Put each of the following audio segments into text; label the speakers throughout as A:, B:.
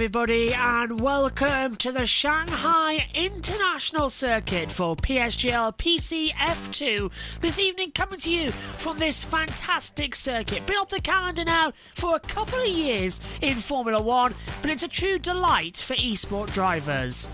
A: everybody, and welcome to the Shanghai International Circuit for PSGL PCF2. This evening coming to you from this fantastic circuit. Been off the calendar now for a couple of years in Formula 1, but it's a true delight for esport drivers.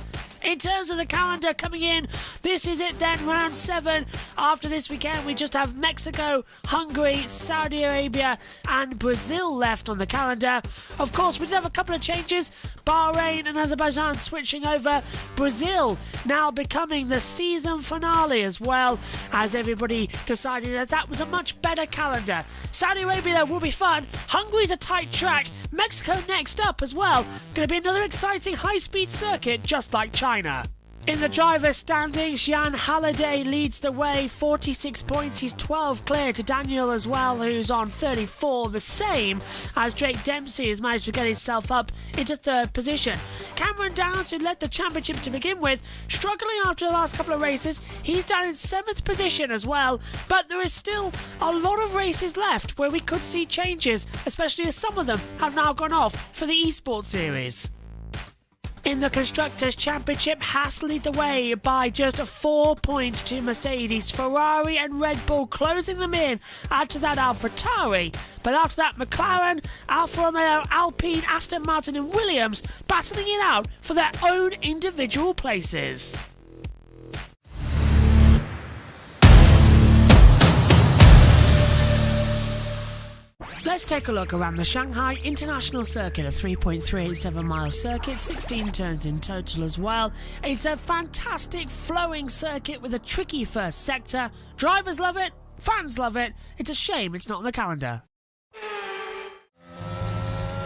A: In terms of the calendar coming in, this is it then, round 7. After this weekend, we just have Mexico, Hungary, Saudi Arabia and Brazil left on the calendar. Of course, we did have a couple of changes. Bahrain and Azerbaijan switching over. Brazil now becoming the season finale as well, as everybody decided that that was a much better calendar. Saudi Arabia, though, will be fun. Hungary's a tight track. Mexico next up as well. Going to be another exciting high-speed circuit, just like China. In the driver's standings, Jan Halliday leads the way, 46 points. He's 12 clear to Daniel as well, who's on 34, the same as Drake Dempsey, who's managed to get himself up into 3rd position. Cameron Downs, who led the championship to begin with, struggling after the last couple of races. He's down in 7th position as well, but there is still a lot of races left where we could see changes, especially as some of them have now gone off for the eSports series. In the Constructors' Championship, Haas lead the way by just 4 points to Mercedes. Ferrari and Red Bull closing them in. Add to that AlphaTauri. But after that, McLaren, Alfa Romeo, Alpine, Aston Martin and Williams battling it out for their own individual places. Let's take a look around the Shanghai International Circuit, a 3.387 mile circuit, 16 turns in total as well. It's a fantastic flowing circuit with a tricky first sector. Drivers love it, fans love it. It's a shame it's not on the calendar.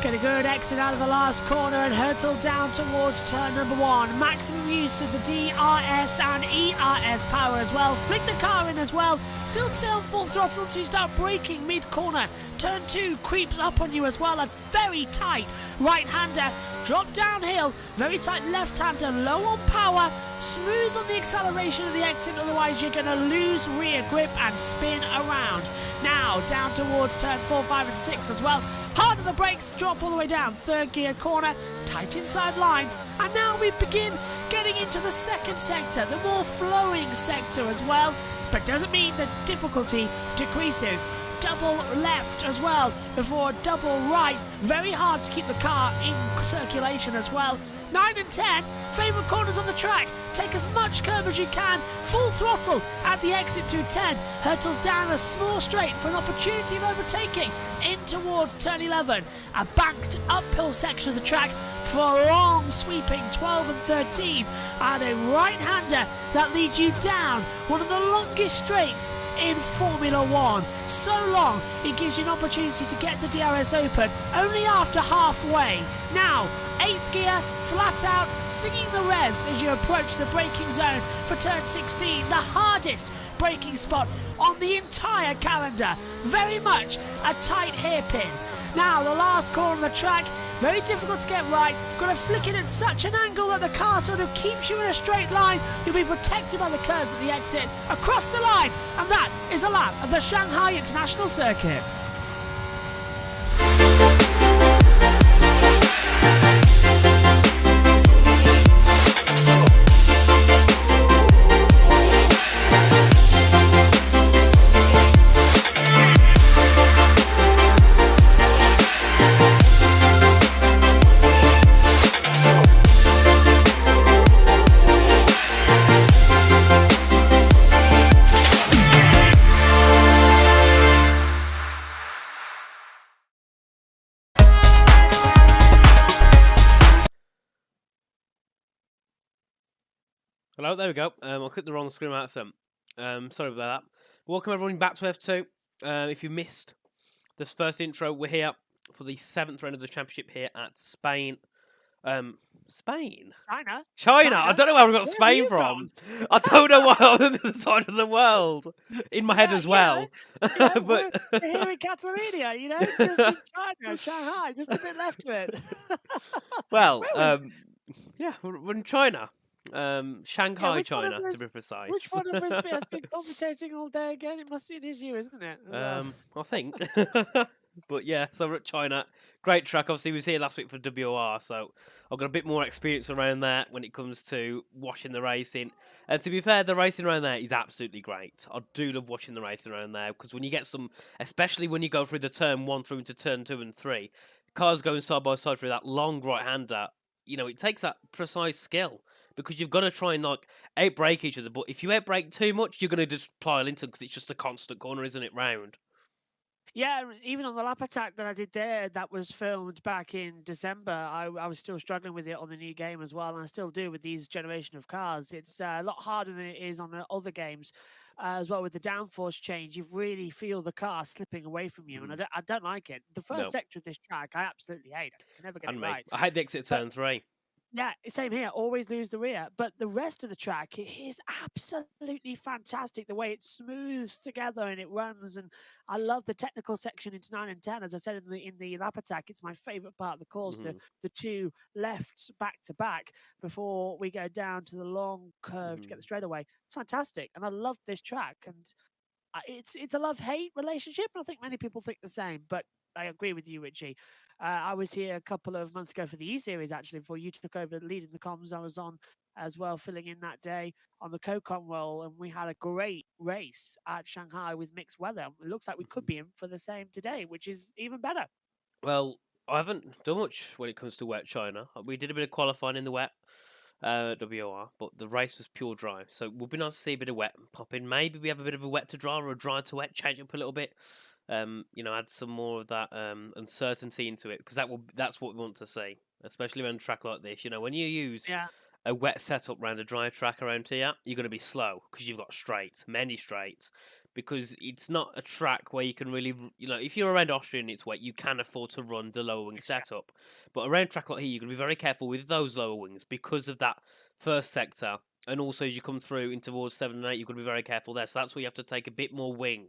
A: Get a good exit out of the last corner and hurtle down towards turn number 1. Maximum use of the DRS and ERS power as well. Flick the car in as well. Still stay on full throttle until you start braking mid-corner. Turn 2 creeps up on you as well. A very tight right-hander. Drop downhill. Very tight left-hander. Low on power. Smooth on the acceleration of the exit. Otherwise you're going to lose rear grip and spin around. Now down towards turn 4, 5 and 6 as well. Hard on the brakes, drop all the way down, 3rd gear corner, tight inside line, and now we begin getting into the 2nd sector, the more flowing sector as well, but doesn't mean the difficulty decreases. Double left as well before double right, very hard to keep the car in circulation as well. 9 and 10, favourite corners on the track. Take as much curb as you can. Full throttle at the exit through 10. Hurtles down a small straight for an opportunity of overtaking in towards turn 11. A banked uphill section of the track for a long sweeping 12 and 13. And a right-hander that leads you down one of the longest straights in Formula 1. So long, it gives you an opportunity to get the DRS open only after halfway. Now, 8th gear, flat out, singing the revs as you approach the braking zone for turn 16, the hardest braking spot on the entire calendar. Very much a tight hairpin. Now, the last corner of the track, very difficult to get right. Got to flick it at such an angle that the car sort of keeps you in a straight line. You'll be protected by the curves at the exit, across the line, and that is a lap of the Shanghai International Circuit.
B: Hello, there we go. I clicked the wrong screen accent. Sorry about that. Welcome everyone back to F2. If you missed this first intro, we're here for the 7th round of the championship here at Spain. Spain? China. I don't know where we got Spain from. I don't know why I'm on the other side of the world. In my head as well.
A: Yeah, but we're here in Catalonia, you know, just in China, Shanghai, just a bit left of it.
B: Well, yeah, we're in China. Shanghai, China, to be precise.
A: Which one of us has been commentating all day again? It must be this year, isn't it?
B: I think. But yeah, so we're at China. Great track. Obviously, we was here last week for WR, so I've got a bit more experience around that when it comes to watching the racing. And to be fair, the racing around there is absolutely great. I do love watching the racing around there because when you get some, especially when you go through the turn one through into turn two and three, cars going side by side through that long right hander, it takes that precise skill because you've got to try and like out brake each other. But if you out brake too much, you're going to just pile into because it's just a constant corner, isn't it? Round.
A: Yeah, even on the lap attack that I did there, that was filmed back in December. I was still struggling with it on the new game as well, and I still do with these generation of cars. It's a lot harder than it is on the other games as well. With the downforce change, you really feel the car slipping away from you, and I don't like it. The first
B: No,
A: sector of this track, I absolutely hate. I can never get it
B: and me.
A: right.
B: I hate the exit
A: But
B: turn three.
A: yeah, same here. Always lose the rear. But the rest of the track, it is absolutely fantastic. The way it smooths together and it runs, and I love the technical section into 9 and 10. As I said in the lap attack, it's my favourite part of the course. The two lefts back to back before we go down to the long curve to get the straightaway. It's fantastic, and I love this track. And it's a love hate relationship. And I think many people think the same, but I agree with you, Richie. I was here a couple of months ago for the E Series actually before you took over leading the comms. I was on as well, filling in that day on the co-com role, and we had a great race at Shanghai with mixed weather. It looks like we could be in for the same today, which is even better.
B: Well, I haven't done much when it comes to wet China. We did a bit of qualifying in the wet WOR, but the race was pure dry. So it would be nice to see a bit of wet pop in. Maybe we have a bit of a wet to dry or a dry to wet, change it up a little bit. Add some more of that uncertainty into it because that's what we want to see, especially around a track like this. When you use
A: Yeah.
B: a wet setup around a dry track around here, you're going to be slow because you've got straights, many straights. Because it's not a track where you can really, if you're around Austria and it's wet, you can afford to run the lower wing setup. But around a track like here, you're going to be very careful with those lower wings because of that first sector. And also, as you come through in towards 7 and 8, you've got to be very careful there. So that's where you have to take a bit more wing.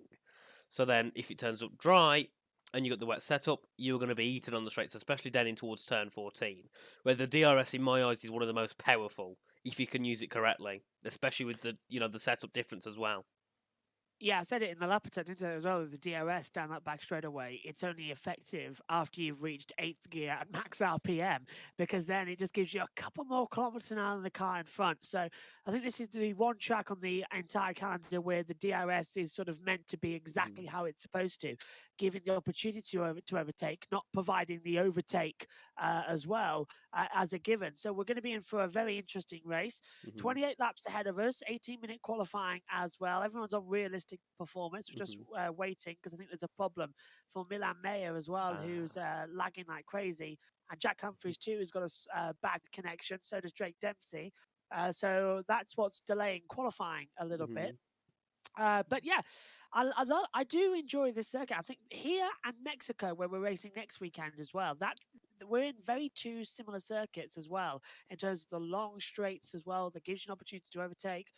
B: So then, if it turns up dry and you got the wet setup, you're going to be eaten on the straights, especially down in towards turn 14, where the DRS, in my eyes, is one of the most powerful if you can use it correctly, especially with the setup difference as well.
A: Yeah, I said it in the lap attack, didn't I, as well, the DRS down that back straightaway, it's only effective after you've reached 8th gear at max RPM, because then it just gives you a couple more kilometers an hour than the car in front. So I think this is the one track on the entire calendar where the DRS is sort of meant to be exactly how it's supposed to, giving the opportunity to overtake, not providing the overtake as well as a given. So we're going to be in for a very interesting race. 28 laps ahead of us, 18-minute qualifying as well. Everyone's on realistic performance. We're just waiting because I think there's a problem for Milan Mayer as well, who's lagging like crazy. And Jack Humphries too has got a bad connection. So does Drake Dempsey. So that's what's delaying qualifying a little bit. But yeah, I do enjoy this circuit. I think here and Mexico, where we're racing next weekend as well, we're in very two similar circuits as well in terms of the long straights as well. That gives you an opportunity to overtake,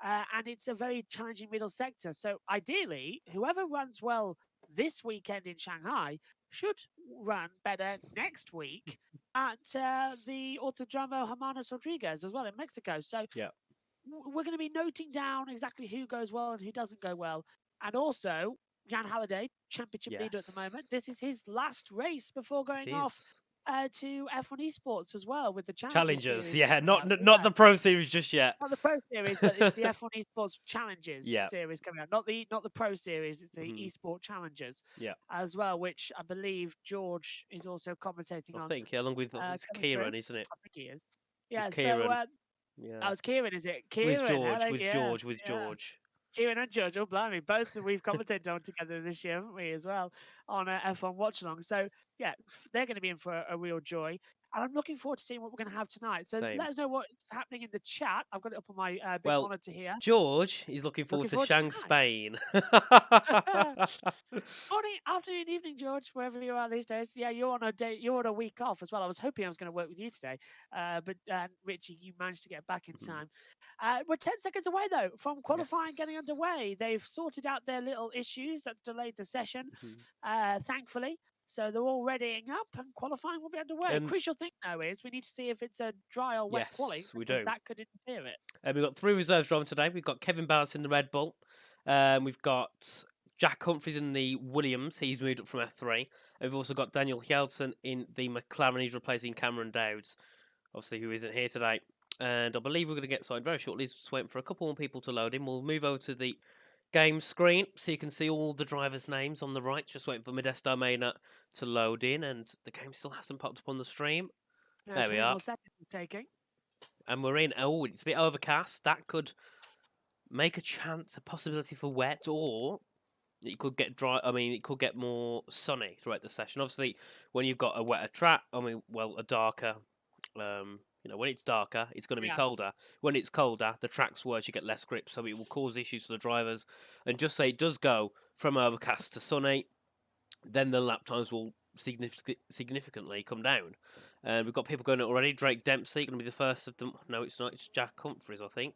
A: and it's a very challenging middle sector. So ideally, whoever runs well this weekend in Shanghai should run better next week at the Autodromo Hermanos Rodriguez as well in Mexico. So
B: yeah.
A: We're going to be noting down exactly who goes well and who doesn't go well. And also, Jan Halliday, championship leader at the moment. This is his last race before going off to F1 Esports as well with the
B: Challengers.
A: Series.
B: Yeah, not the Pro Series just yet.
A: Not the Pro Series, but it's the F1 Esports Challengers series coming out. Not the Pro Series, it's the Esport Challengers as well, which I believe George is also commentating on.
B: I think, along with Kieran, isn't it?
A: I think he is. Yeah,
B: Kieran.
A: Oh, it's Kieran, is it? Kieran.
B: With George.
A: Kieran and George, oh blimey, both that we've commented on together this year, haven't we, as well, on F1 Watch Along. So, yeah, they're going to be in for a real joy. And I'm looking forward to seeing what we're going to have tonight. So let us know what's happening in the chat. I've got it up on my big monitor here.
B: George is looking forward to Shanghai, Spain.
A: Morning, afternoon, evening, George, wherever you are these days. Yeah, you're on a week off as well. I was hoping I was going to work with you today. But Richie, you managed to get back in time. We're 10 seconds away, though, from qualifying getting underway. They've sorted out their little issues that's delayed the session, thankfully. So they're all readying up and qualifying will be underway. And crucial thing now is we need to see if it's a dry or wet quali.
B: We do.
A: That could interfere it.
B: We've got 3 reserves driving today. We've got Kevin Ballas in the Red Bull. We've got Jack Humphries in the Williams. He's moved up from F3. And we've also got Daniel Hjelsen in the McLaren. He's replacing Cameron Dowds, obviously, who isn't here today. And I believe we're going to get started very shortly. Just waiting for a couple more people to load in. We'll move over to the game screen so you can see all the drivers' names on the right. Just waiting for Modesto Mena to load in. And the game still hasn't popped up on the stream. There we are.
A: Seconds taking.
B: And we're in. Oh, it's a bit overcast. That could make a possibility for wet, or it could get dry. I mean, it could get more sunny throughout the session. Obviously, when you've got a wetter track, a darker, when it's darker, it's going to be colder. When it's colder, the track's worse, you get less grip, so it will cause issues for the drivers. And just say it does go from overcast to sunny, then the lap times will significantly come down. And we've got people going already. Drake Dempsey going to be the first of them. No, it's not. It's Jack Humphries, I think.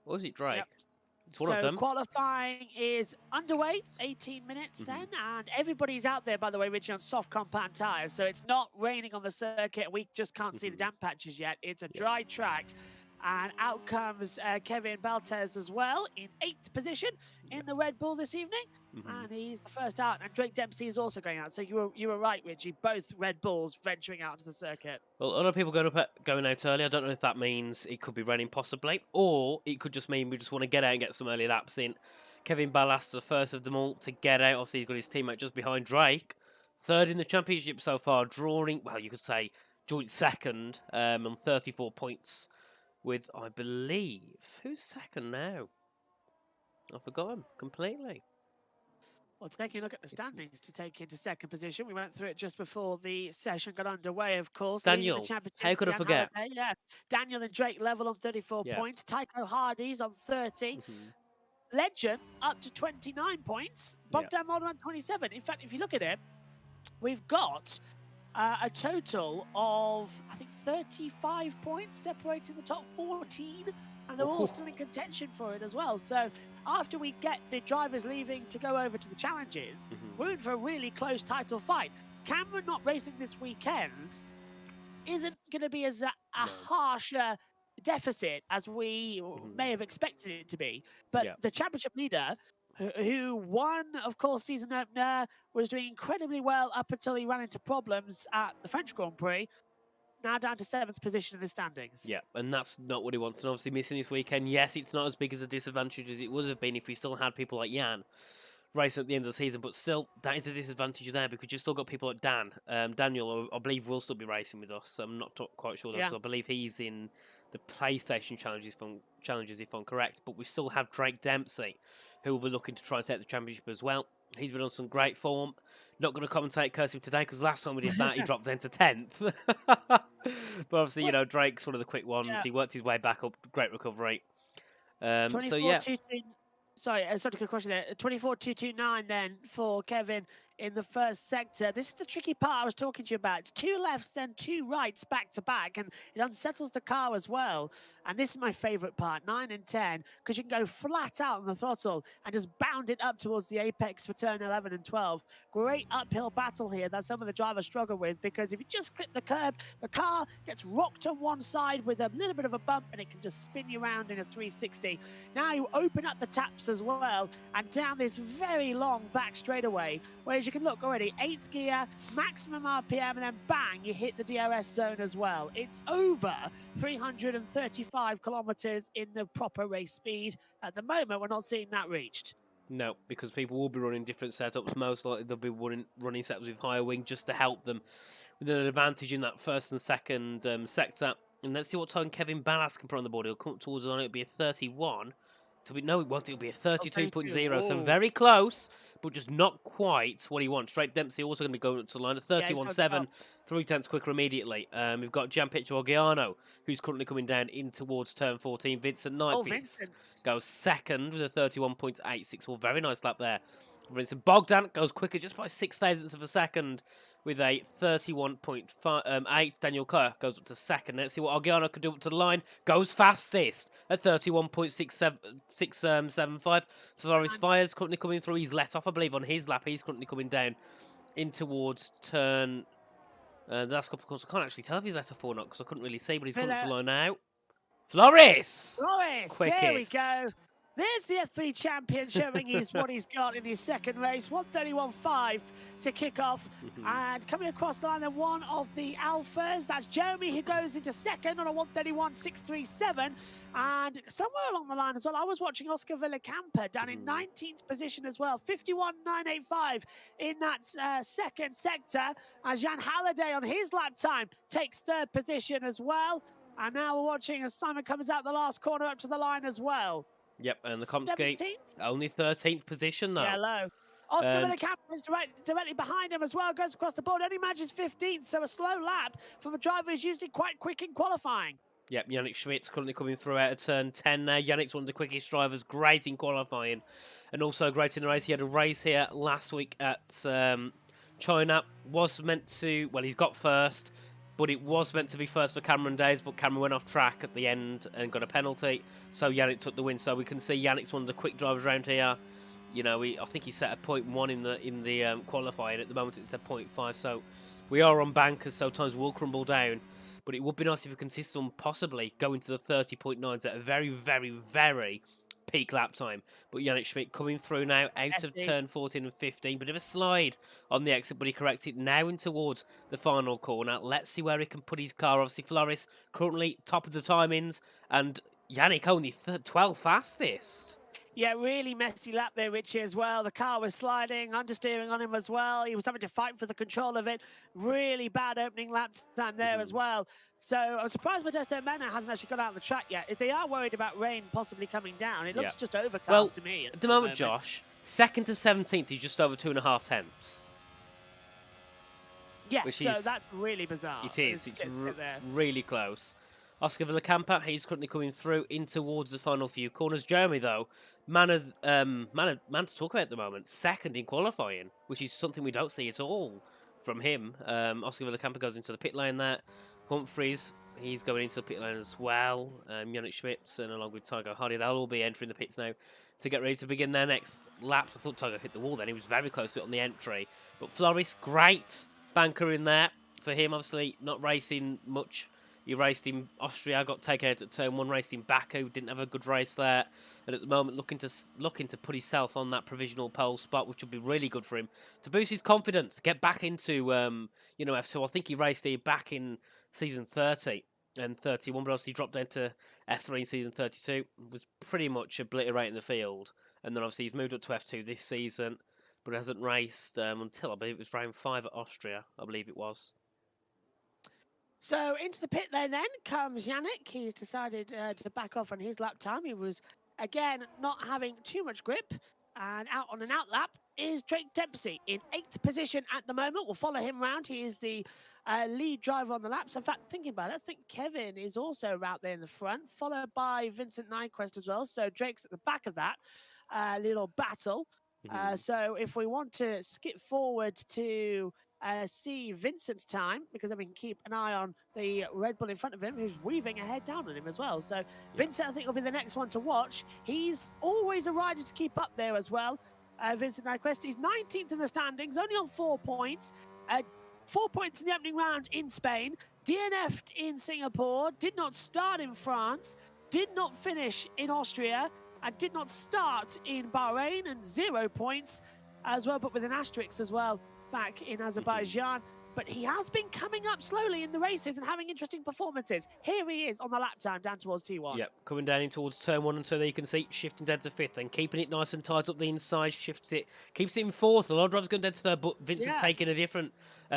B: Or is it Drake?
A: Yep.
B: It's one of them.
A: Qualifying is underway, 18 minutes then, and everybody's out there, by the way, Richie, on soft compound tyres, so it's not raining on the circuit. We just can't see the damp patches yet. It's a dry track, and out comes Kevin Baltes as well in 8th position in the Red Bull this evening, and he's the first out, and Drake Dempsey is also going out. So you were right, Richie, both Red Bulls venturing out to the circuit.
B: Well, a lot of people going out early. I don't know if that means it could be raining possibly, or it could just mean we just want to get out and get some early laps in. Kevin Ballas, the first of them all to get out. Obviously, he's got his teammate just behind Drake. Third in the championship so far, drawing, well, you could say joint second on 34 points with, I believe, who's second now? I've forgotten completely.
A: Well, taking a look at the standings to take into second position, we went through it just before the session got underway, of course.
B: Daniel, how could I forget?
A: Yeah, Daniel and Drake level on 34 points. Tycho Hardy's on 30. Legend up to 29 points. Bogdan Molder on 27. In fact, if you look at it, we've got a total of, I think, 35 points separating the top 14. And they're all still in contention for it as well. So after we get the drivers leaving to go over to the challenges, we're in for a really close title fight. Cameron not racing this weekend isn't going to be as a harsher deficit as we may have expected it to be. But the championship leader, who won, of course, season opener, was doing incredibly well up until he ran into problems at the French Grand Prix. Now down to 7th position in the standings.
B: Yeah, and that's not what he wants. And obviously missing this weekend, yes, it's not as big as a disadvantage as it would have been if we still had people like Jan racing at the end of the season. But still, that is a disadvantage there because you've still got people like Dan. Daniel, I believe, will still be racing with us. I'm not quite sure, because I believe he's in the PlayStation challenges, if I'm correct. But we still have Drake Dempsey, who will be looking to try and take the championship as well. He's been on some great form. Not going to commentate Cursive today because last time we did that, he dropped down to 10th. But obviously, Drake's one of the quick ones. He worked his way back up. Great recovery. So, yeah.
A: Sorry to quick question there. 24.229 then for Kevin in the first sector. This is the tricky part I was talking to you about. It's 2 lefts, then 2 rights back to back, and it unsettles the car as well. And this is my favourite part, 9 and 10, because you can go flat out on the throttle and just bound it up towards the apex for turn 11 and 12. Great uphill battle here that some of the drivers struggle with, because if you just clip the curb, the car gets rocked on one side with a little bit of a bump, and it can just spin you around in a 360. Now you open up the taps as well, and down this very long back straightaway, whereas you can look already, 8th gear, maximum RPM, and then bang, you hit the DRS zone as well. It's over 335 kilometers in the proper race speed. At the moment, we're not seeing that reached.
B: No, because people will be running different setups. Most likely they'll be running setups with higher wing just to help them with an advantage in that first and second sector. And let's see what time Kevin Ballas can put on the board. He'll come towards the line. It'll be a 31. No, it won't. It'll be a 32.0. So very close, but just not quite what he wants. Drake Dempsey also going to be going up to the line. A 31.7, 3/10 quicker immediately. We've got Gianpietro Orgiano, who's currently coming down in towards turn 14. Vincent Knight goes second with a 31.86. Well, very nice lap there. Vincent Bogdan goes quicker just by 0.06 of a second with a 31.8. Daniel Kerr goes up to second. Let's see what Orgiano can do up to the line. Goes fastest at 31.675. Solaris Fires currently coming through. He's let off, I believe, on his lap. He's currently coming down in towards turn. The last couple of courses, I can't actually tell if he's let off or not because I couldn't really see, but he's coming to the line now. Floris!
A: Quickest. There we go. There's the F3 champion showing what he's got in his second race. 1:31.5 to kick off. And coming across the line, then one of the Alphas. That's Jeremy, who goes into second on a 1:31.637. And somewhere along the line as well, I was watching Oscar Villacampa down in 19th position as well. 51.985 in that second sector. And Jan Halliday on his lap time takes third position as well. And now we're watching as Simon comes out the last corner up to the line as well.
B: Yep, and the Komsky only 13th position though.
A: Yeah, low. Oscar Villacampa is directly behind him as well, goes across the board, only manages 15th, so a slow lap from a driver who's usually quite quick in qualifying.
B: Yep, Yannick Schmidt's currently coming through out of turn 10 now. Yannick's one of the quickest drivers, great in qualifying, and also great in the race. He had a race here last week at China, was meant to, well, he's got first, but it was meant to be first for Cameron Days, but Cameron went off track at the end and got a penalty, so Yannick took the win. So we can see Yannick's one of the quick drivers around here. You know, I think he set a 0.1 in the qualifying. At the moment, it's a 0.5, so we are on bankers, so times will crumble down. But it would be nice if we can see some possibly going to the 30.9s at a very, very, very peak lap time. But Yannick Schmidt coming through now out of turn 14 and 15. Bit of a slide on the exit, but he corrects it now in towards the final corner. Let's see where he can put his car. Obviously, Floris currently top of the timings, and Yannick only 12th fastest.
A: Yeah, really messy lap there, Richie, as well. The car was sliding, understeering on him as well. He was having to fight for the control of it. Really bad opening lap time there as well. So I'm surprised Modesto Mena hasn't actually got out on the track yet. If they are worried about rain possibly coming down, it looks just overcast to me.
B: At the moment, Josh, 2nd to 17th is just over 2.5 tenths.
A: Yeah, so that's really bizarre.
B: It is. It's really close. Oscar Villacampa, he's currently coming through in towards the final few corners. Jeremy, though, man to talk about at the moment. 2nd in qualifying, which is something we don't see at all from him. Oscar Villacampa goes into the pit lane there. Humphreys, he's going into the pit lane as well. Yannick Schmitz and along with Tiger Hardy, they'll all be entering the pits now to get ready to begin their next laps. I thought Tiger hit the wall then. He was very close to it on the entry. But Floris, great banker in there for him. Obviously, not racing much. He raced in Austria, got taken out at turn 1, raced in Baku, didn't have a good race there. And at the moment, looking to put himself on that provisional pole spot, which would be really good for him to boost his confidence, get back into, F2. I think he raced here back in season 30 and 31, but obviously dropped down to F3 in season 32. Was pretty much obliterating the field. And then obviously he's moved up to F2 this season, but hasn't raced until, I believe it was round 5 at Austria, I believe it was.
A: So into the pit lane then comes Yannick. He's decided to back off on his lap time. He was, again, not having too much grip. And out on an out lap is Drake Dempsey in 8th position at the moment. We'll follow him round. He is the lead driver on the laps. In fact, thinking about it, I think Kevin is also out there in the front, followed by Vincent Nyquist as well. So Drake's at the back of that little battle. So if we want to skip forward to see Vincent's time, because then we can keep an eye on the Red Bull in front of him, who's weaving ahead down on him as well. So Vincent, I think, will be the next one to watch. He's always a rider to keep up there as well. Vincent Nyquist, he's 19th in the standings, only on 4 points. 4 points in the opening round in Spain. DNF'd in Singapore, did not start in France, did not finish in Austria, and did not start in Bahrain, and 0 points as well, but with an asterisk as well back in Azerbaijan. But he has been coming up slowly in the races and having interesting performances. Here he is on the lap time down towards T1.
B: Yep, coming down in towards turn 1, and so there you can see shifting down to 5th, then keeping it nice and tight up the inside, shifts it, keeps it in 4th. A lot of drivers going down to 3rd, but Vincent taking a different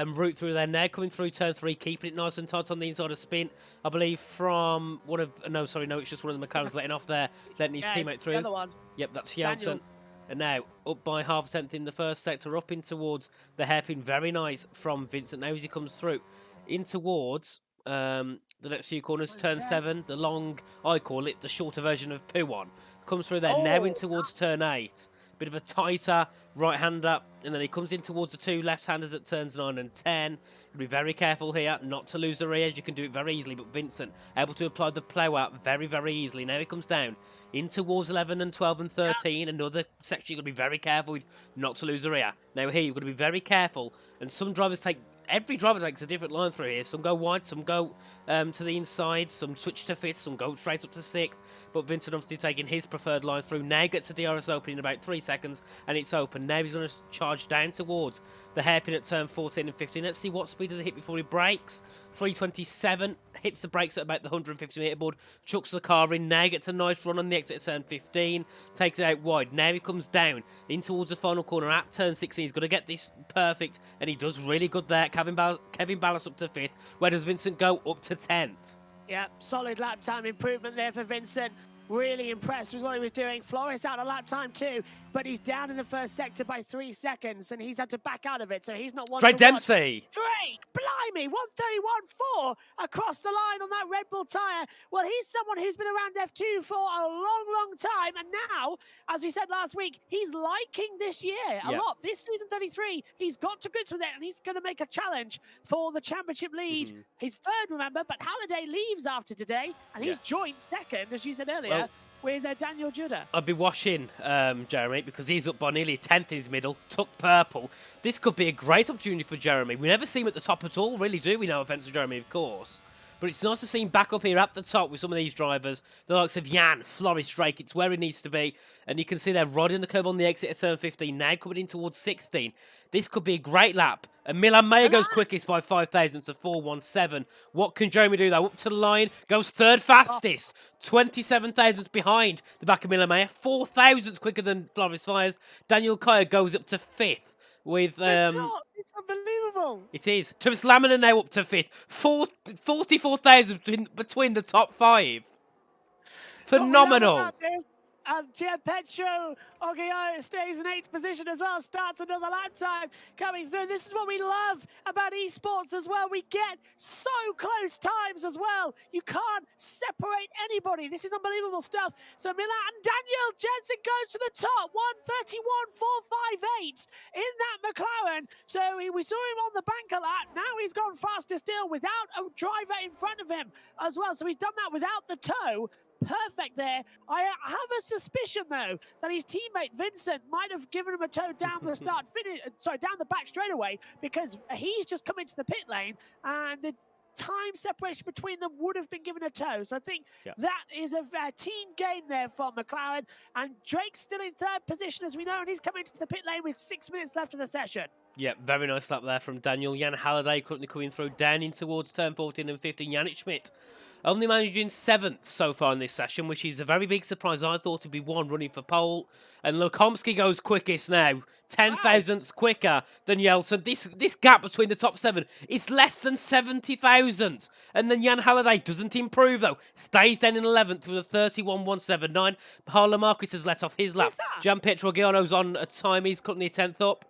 B: route through there now, coming through turn 3, keeping it nice and tight on the inside of spin. I believe from one of, it's just one of the McLarens letting off there, letting his teammate through.
A: The other one.
B: Yep, that's Janssen. And now, up by half a tenth in the first sector, up in towards the hairpin. Very nice from Vincent. Now as he comes through in towards the next few corners, turn 7, the long, I call it, the shorter version of Poo-1. Comes through there, now in towards turn 8. Bit of a tighter right-hander, and then he comes in towards the 2 left-handers at turns 9 and 10. Be very careful here not to lose the rear edge. You can do it very easily, but Vincent able to apply the plow-out very, very easily. Now he comes down in towards 11 and 12 and 13. Another section you've got to be very careful with not to lose the rear. Now here you've got to be very careful, and some drivers take every driver takes a different line through here. Some go wide, some go to the inside, some switch to 5th, some go straight up to 6th. But Vincent obviously taking his preferred line through. Now gets a DRS open in about 3 seconds, and it's open. Now he's going to charge down towards the hairpin at turn 14 and 15. Let's see what speed does it hit before he brakes. 327, hits the brakes at about the 150 metre board, chucks the car in. Now gets a nice run on the exit at turn 15, takes it out wide. Now he comes down in towards the final corner at turn 16. He's got to get this perfect, and he does really good there. Kevin Ballas up to 5th. Where does Vincent go? Up to 10th.
A: Yeah, solid lap time improvement there for Vincent. Really impressed with what he was doing. Flores out of lap time too, but he's down in the first sector by 3 seconds, and he's had to back out of it, so he's not one
B: Drake
A: to watch.
B: Dempsey.
A: Drake, blimey, 131.4 across the line on that Red Bull tyre. Well, he's someone who's been around F2 for a long, long time, and now, as we said last week, he's liking this year a lot. This season 33, he's got to grips with it, and he's going to make a challenge for the championship lead. He's third, remember, but Halliday leaves after today, and he's joint second, as you said earlier, with Daniel Judah.
B: I'd be watching Jeremy, because he's up by nearly 10th in his middle, took purple. This could be a great opportunity for Jeremy. We never see him at the top at all, really, do we? No offence to Jeremy, of course. But it's nice to see him back up here at the top with some of these drivers. The likes of Jan, Flores, Drake. It's where he needs to be. And you can see they're riding the curb on the exit at turn 15. Now coming in towards 16. This could be a great lap. And Milan Mayer goes quickest by 5 thousandths to 4:17. What can Jeremy do, though? Up to the line. Goes third fastest. 27 thousandths behind the back of Milan Mayer. 4 thousandths quicker than Flores Fires. Daniel Kaya goes up to 5th. With
A: it's unbelievable.
B: It is. Thomas Lamina now up to 5th. 44,000 between the top 5. Phenomenal.
A: And Gianpetro Oggio stays in 8th position as well, starts another lap time coming through. This is what we love about esports as well. We get so close times as well. You can't separate anybody. This is unbelievable stuff. So Milan and Daniel Jensen goes to the top, 131.458 in that McLaren. So we saw him on the banker lap. Now he's gone faster still without a driver in front of him as well. So he's done that without the toe. Perfect there. I have a suspicion, though, that his teammate Vincent might have given him a toe down the down the back straightaway, because he's just come into the pit lane and the time separation between them would have been given a toe. So I think that is a team game there for McLaren. And Drake's still in 3rd position, as we know, and he's coming into the pit lane with 6 minutes left of the session.
B: Yeah, very nice lap there from Daniel. Jan Halliday currently coming through, down in towards turn 14 and 15. Yannick Schmidt only managing 7th so far in this session, which is a very big surprise. I thought it'd be one running for pole. And Lukomsky goes quickest now, 10 thousandths quicker than Yeltsin. This gap between the top 7 is less than 70 thousandths. And then Jan Halliday doesn't improve, though. Stays down in 11th with a 31.179. Paolo Marquis has let off his lap. Gianpietro Giano's on a time. He's currently 10th up.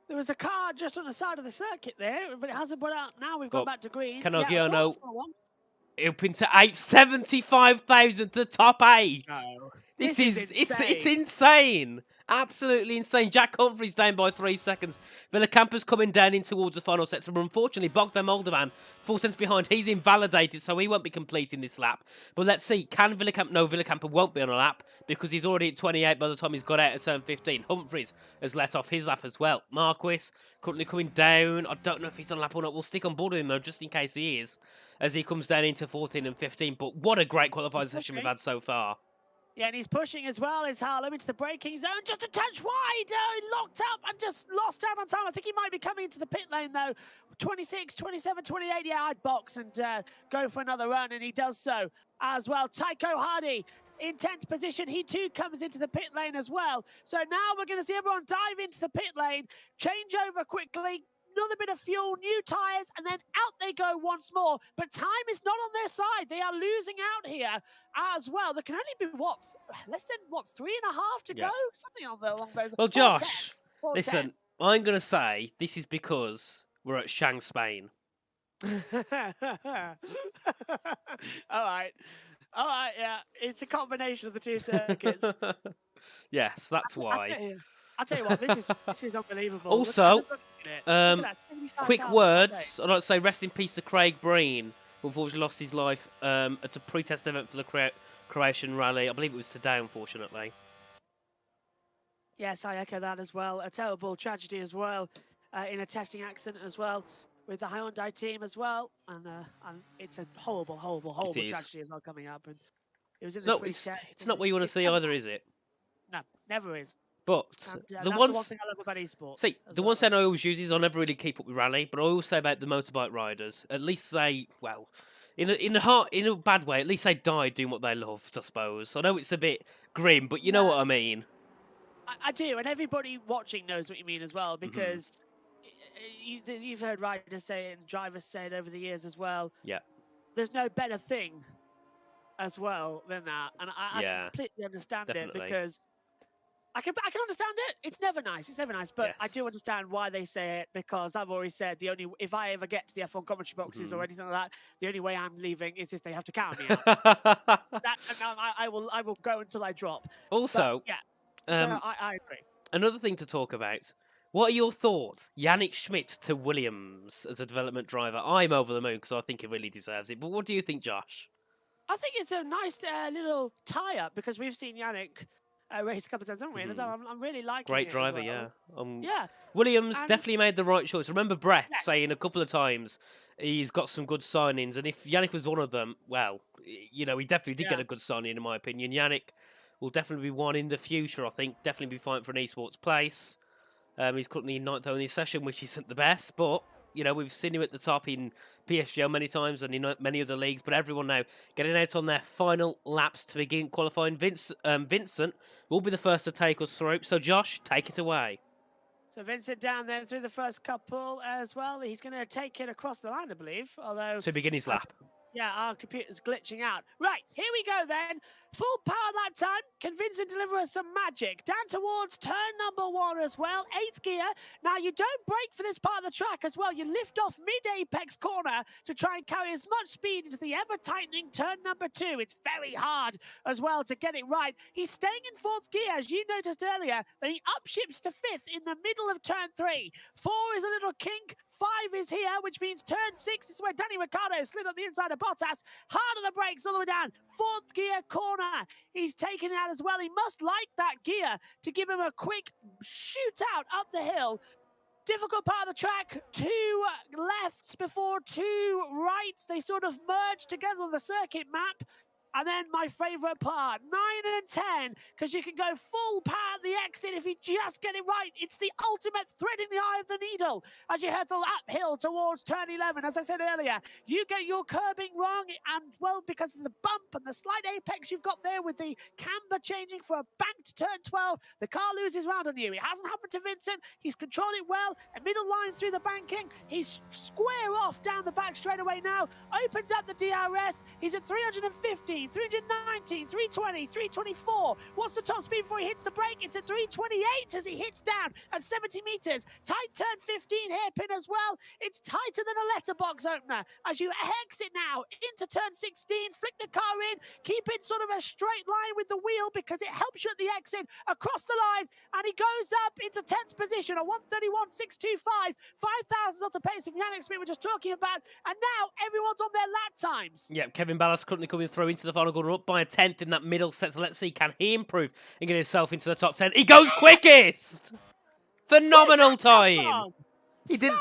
A: There was a car just on the side of the circuit there, but it hasn't put out. Now we've gone back to green.
B: Canogiano up into 8, 75,000 to top 8.
A: No.
B: This is it's insane. Absolutely insane. Jack Humphrey's down by 3 seconds. Villacampa's coming down in towards the final sector. But unfortunately, Bogdan Moldovan, 4 tenths behind. He's invalidated, so he won't be completing this lap. But let's see. Can Villacampa? No, Villacampa won't be on a lap because he's already at 28 by the time he's got out at turn 15. Humphreys has let off his lap as well. Marquis currently coming down. I don't know if he's on lap or not. We'll stick on board with him, though, just in case he is, as he comes down into 14 and 15. But what a great qualifying session we've had so far.
A: Yeah, and he's pushing as well as Harlem into the braking zone. Just a touch wide. He locked up and just lost out on time. I think he might be coming into the pit lane, though. 26, 27, 28. Yeah, I'd box and go for another run, and he does so as well. Tycho Hardy in 10th position. He, too, comes into the pit lane as well. So now we're going to see everyone dive into the pit lane, change over quickly, another bit of fuel, new tyres, and then out they go once more. But time is not on their side. They are losing out here as well. There can only be, less than, 3.5 to go? Something along those.
B: Well, Josh, listen, I'm going to say this is because we're at Shang, Spain.
A: All right, yeah. It's a combination of the two circuits.
B: Yes, that's why.
A: I'll tell you what, this is unbelievable.
B: Also, quick words. I'd like to say rest in peace to Craig Breen, who unfortunately lost his life at a pre-test event for the Croatian Rally. I believe it was today, unfortunately.
A: Yes, I echo that as well. A terrible tragedy as well. in a testing accident as well with the Hyundai team as well, and it's a horrible
B: It is.
A: tragedy as well coming up. And it was in
B: It's
A: the
B: not.
A: pre-test.
B: It's not what you want to see either, is it?
A: No, never is.
B: But
A: And
B: the
A: that's the one
B: ones.
A: thing I love about esports.
B: See, the one saying I always use is I never really keep up with rally, but I always say about the motorbike riders. At least they, well, in a bad way. At least they died doing what they loved. I suppose. I know it's a bit grim, but you know what I mean.
A: I do, and everybody watching knows what you mean as well, because you've heard riders say it and drivers say it over the years as well.
B: Yeah.
A: There's no better thing as well than that, and I completely understand it, because I can understand it. It's never nice, but I do understand why they say it, because I've always said if I ever get to the F1 commentary boxes or anything like that, the only way I'm leaving is if they have to count me out. I will go until I drop.
B: Also,
A: but, so I agree.
B: Another thing to talk about. What are your thoughts? Yannick Schmidt to Williams as a development driver. I'm over the moon because I think he really deserves it. But what do you think, Josh?
A: I think it's a nice little tie-up, because we've seen Yannick race a couple of times, haven't we? And I'm really liking
B: Great
A: it
B: driver,
A: as well.
B: Williams definitely made the right choice. Remember Brett saying a couple of times he's got some good signings, and if Yannick was one of them, well, he definitely did get a good signing, in my opinion. Yannick will definitely be one in the future, I think. Definitely be fighting for an esports place. He's currently in 9th only session, which isn't the best, but we've seen him at the top in PSGL many times and in many other leagues. But everyone now getting out on their final laps to begin qualifying. Vincent will be the first to take us through. So, Josh, take it away.
A: So Vincent down there through the first couple as well. He's going to take it across the line, I believe. Although
B: to begin his lap.
A: Yeah, our computer's glitching out. Right, here we go then. Full power that time. Can Vincent deliver us some magic? Down towards turn number 1 as well. 8th gear. Now, you don't brake for this part of the track as well. You lift off mid-apex corner to try and carry as much speed into the ever-tightening turn number 2. It's very hard as well to get it right. He's staying in 4th gear, as you noticed earlier. Then he upshifts to 5th in the middle of turn 3. 4 is a little kink. 5 is here, which means turn 6 is where Danny Ricciardo slid on the inside of Bottas. Hard on the brakes all the way down. 4th gear corner. He's taken it out as well. He must like that gear to give him a quick shoot out up the hill. Difficult part of the track. 2 lefts before 2 rights. They sort of merge together on the circuit map. And then my favourite part, 9 and 10, because you can go full power at the exit if you just get it right. It's the ultimate threading the eye of the needle as you hurtle uphill towards turn 11. As I said earlier, you get your curbing wrong, and well, because of the bump and the slight apex you've got there with the camber changing for a banked turn 12, the car loses round on you. It hasn't happened to Vincent. He's controlled it well. A middle line through the banking. He's square off down the back straightaway now. Opens up the DRS. He's at 350. 319, 320, 324. What's the top speed before he hits the brake? It's at 328 as he hits down at 70 meters. Tight turn 15 hairpin as well. It's tighter than a letterbox opener. As you exit now into turn 16, flick the car in, keep it sort of a straight line with the wheel because it helps you at the exit across the line, and he goes up into 10th position, a 1:31.625, 5,000 off the pace of Yannick Schmidt we're just talking about, and now everyone's on their lap times.
B: Yeah, Kevin Ballas currently coming through into the final corner, up by a 10th in that middle set. So let's see, can he improve and get himself into the top 10? He goes quickest! Phenomenal time! He didn't.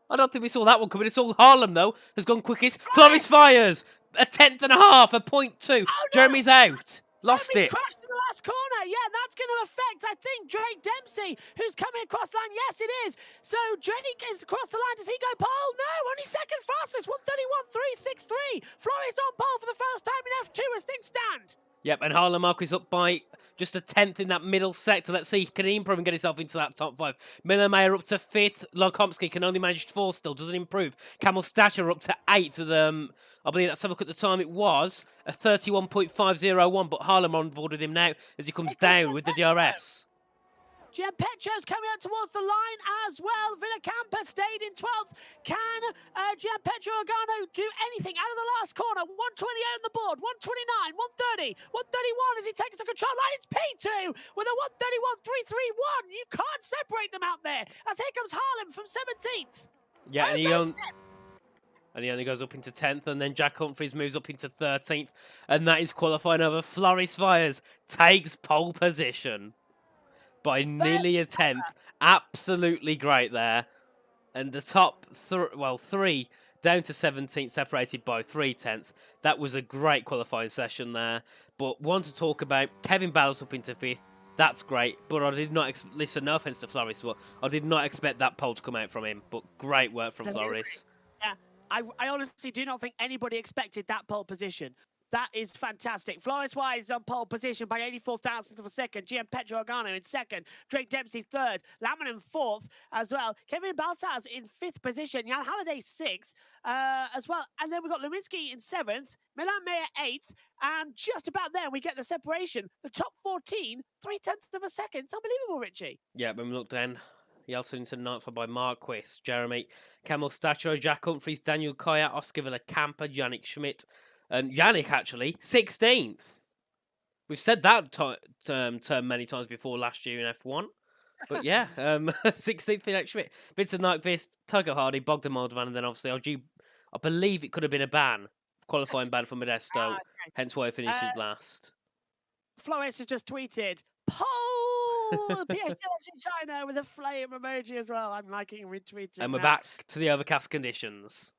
B: I don't think we saw that one coming. It's all Harlem, though, has gone quickest. Floris fires! A 10th and a half, a 0.2.
A: Oh, no.
B: Jeremy's out. Lost
A: Jeremy's
B: it.
A: crashed in the last corner. Yeah, that's going to affect, I think, Drake Dempsey, who's coming across the line. Yes, it is. So Drake is across the line. Does he go pole? No, only second fastest. 1:31.363. Floris on pole for the first time in F2 as things stand.
B: Yep, and Harlem Mark is up by just a 10th in that middle sector. Let's see, can he improve and get himself into that top 5? Miller Mayer up to 5th. Lokomsky can only manage 4 still, doesn't improve. Camel Stasher up to 8th with, I believe, let's have a look at the time. It was a 31.501, but Harlem on board with him now as he comes down with the DRS.
A: Gianpetro's coming out towards the line as well. Villacampa stayed in 12th. Can Gianpetro Ogano do anything out of the last corner? 128 on the board, 129, 130, 131 as he takes the control line. It's P2 with a 131.331. You can't separate them out there. As here comes Harlem from 17th.
B: Yeah, and he only goes up into 10th, and then Jack Humphries moves up into 13th, and that is qualifying over. Floris Fires takes pole position. by nearly a tenth. Absolutely great there. And the top three down to 17th, separated by 3/10. That was a great qualifying session there. But one to talk about, Kevin Ball's up into 5th. That's great, but I did not listen. No offense to Floris, but I did not expect that pole to come out from him. But great work from Floris.
A: Yeah, I honestly do not think anybody expected that pole position. That is fantastic. Floris Wise on pole position by 84 thousandths of a second. Gianpetro Organo in second. Drake Dempsey third. Lamon in fourth as well. Kevin Balsaz in 5th position. Jan Halliday 6th as well. And then we've got Luminski in 7th. Milan Mayer 8th. And just about there, we get the separation. The top 14, 0.3 of a second. It's unbelievable, Richie.
B: Yeah, when we look down, Yeltsin into 9th, followed by Marquis, Jeremy, Camel Stacho, Jack Humphries, Daniel Kaya, Oscar Villacampa, Yannick Schmidt. And Yannick, actually, 16th. We've said that term many times before last year in F1. But yeah, 16th for Yannick Schmidt. Vincent Nyquist, Tucker Hardy, Bogdan Moldovan, and then obviously I believe it could have been a ban, qualifying ban for Modesto, hence why he finishes last.
A: Flores has just tweeted, pole! The PSGL in China with a flame emoji as well. I'm liking and retweeting.
B: And we're back to the overcast conditions.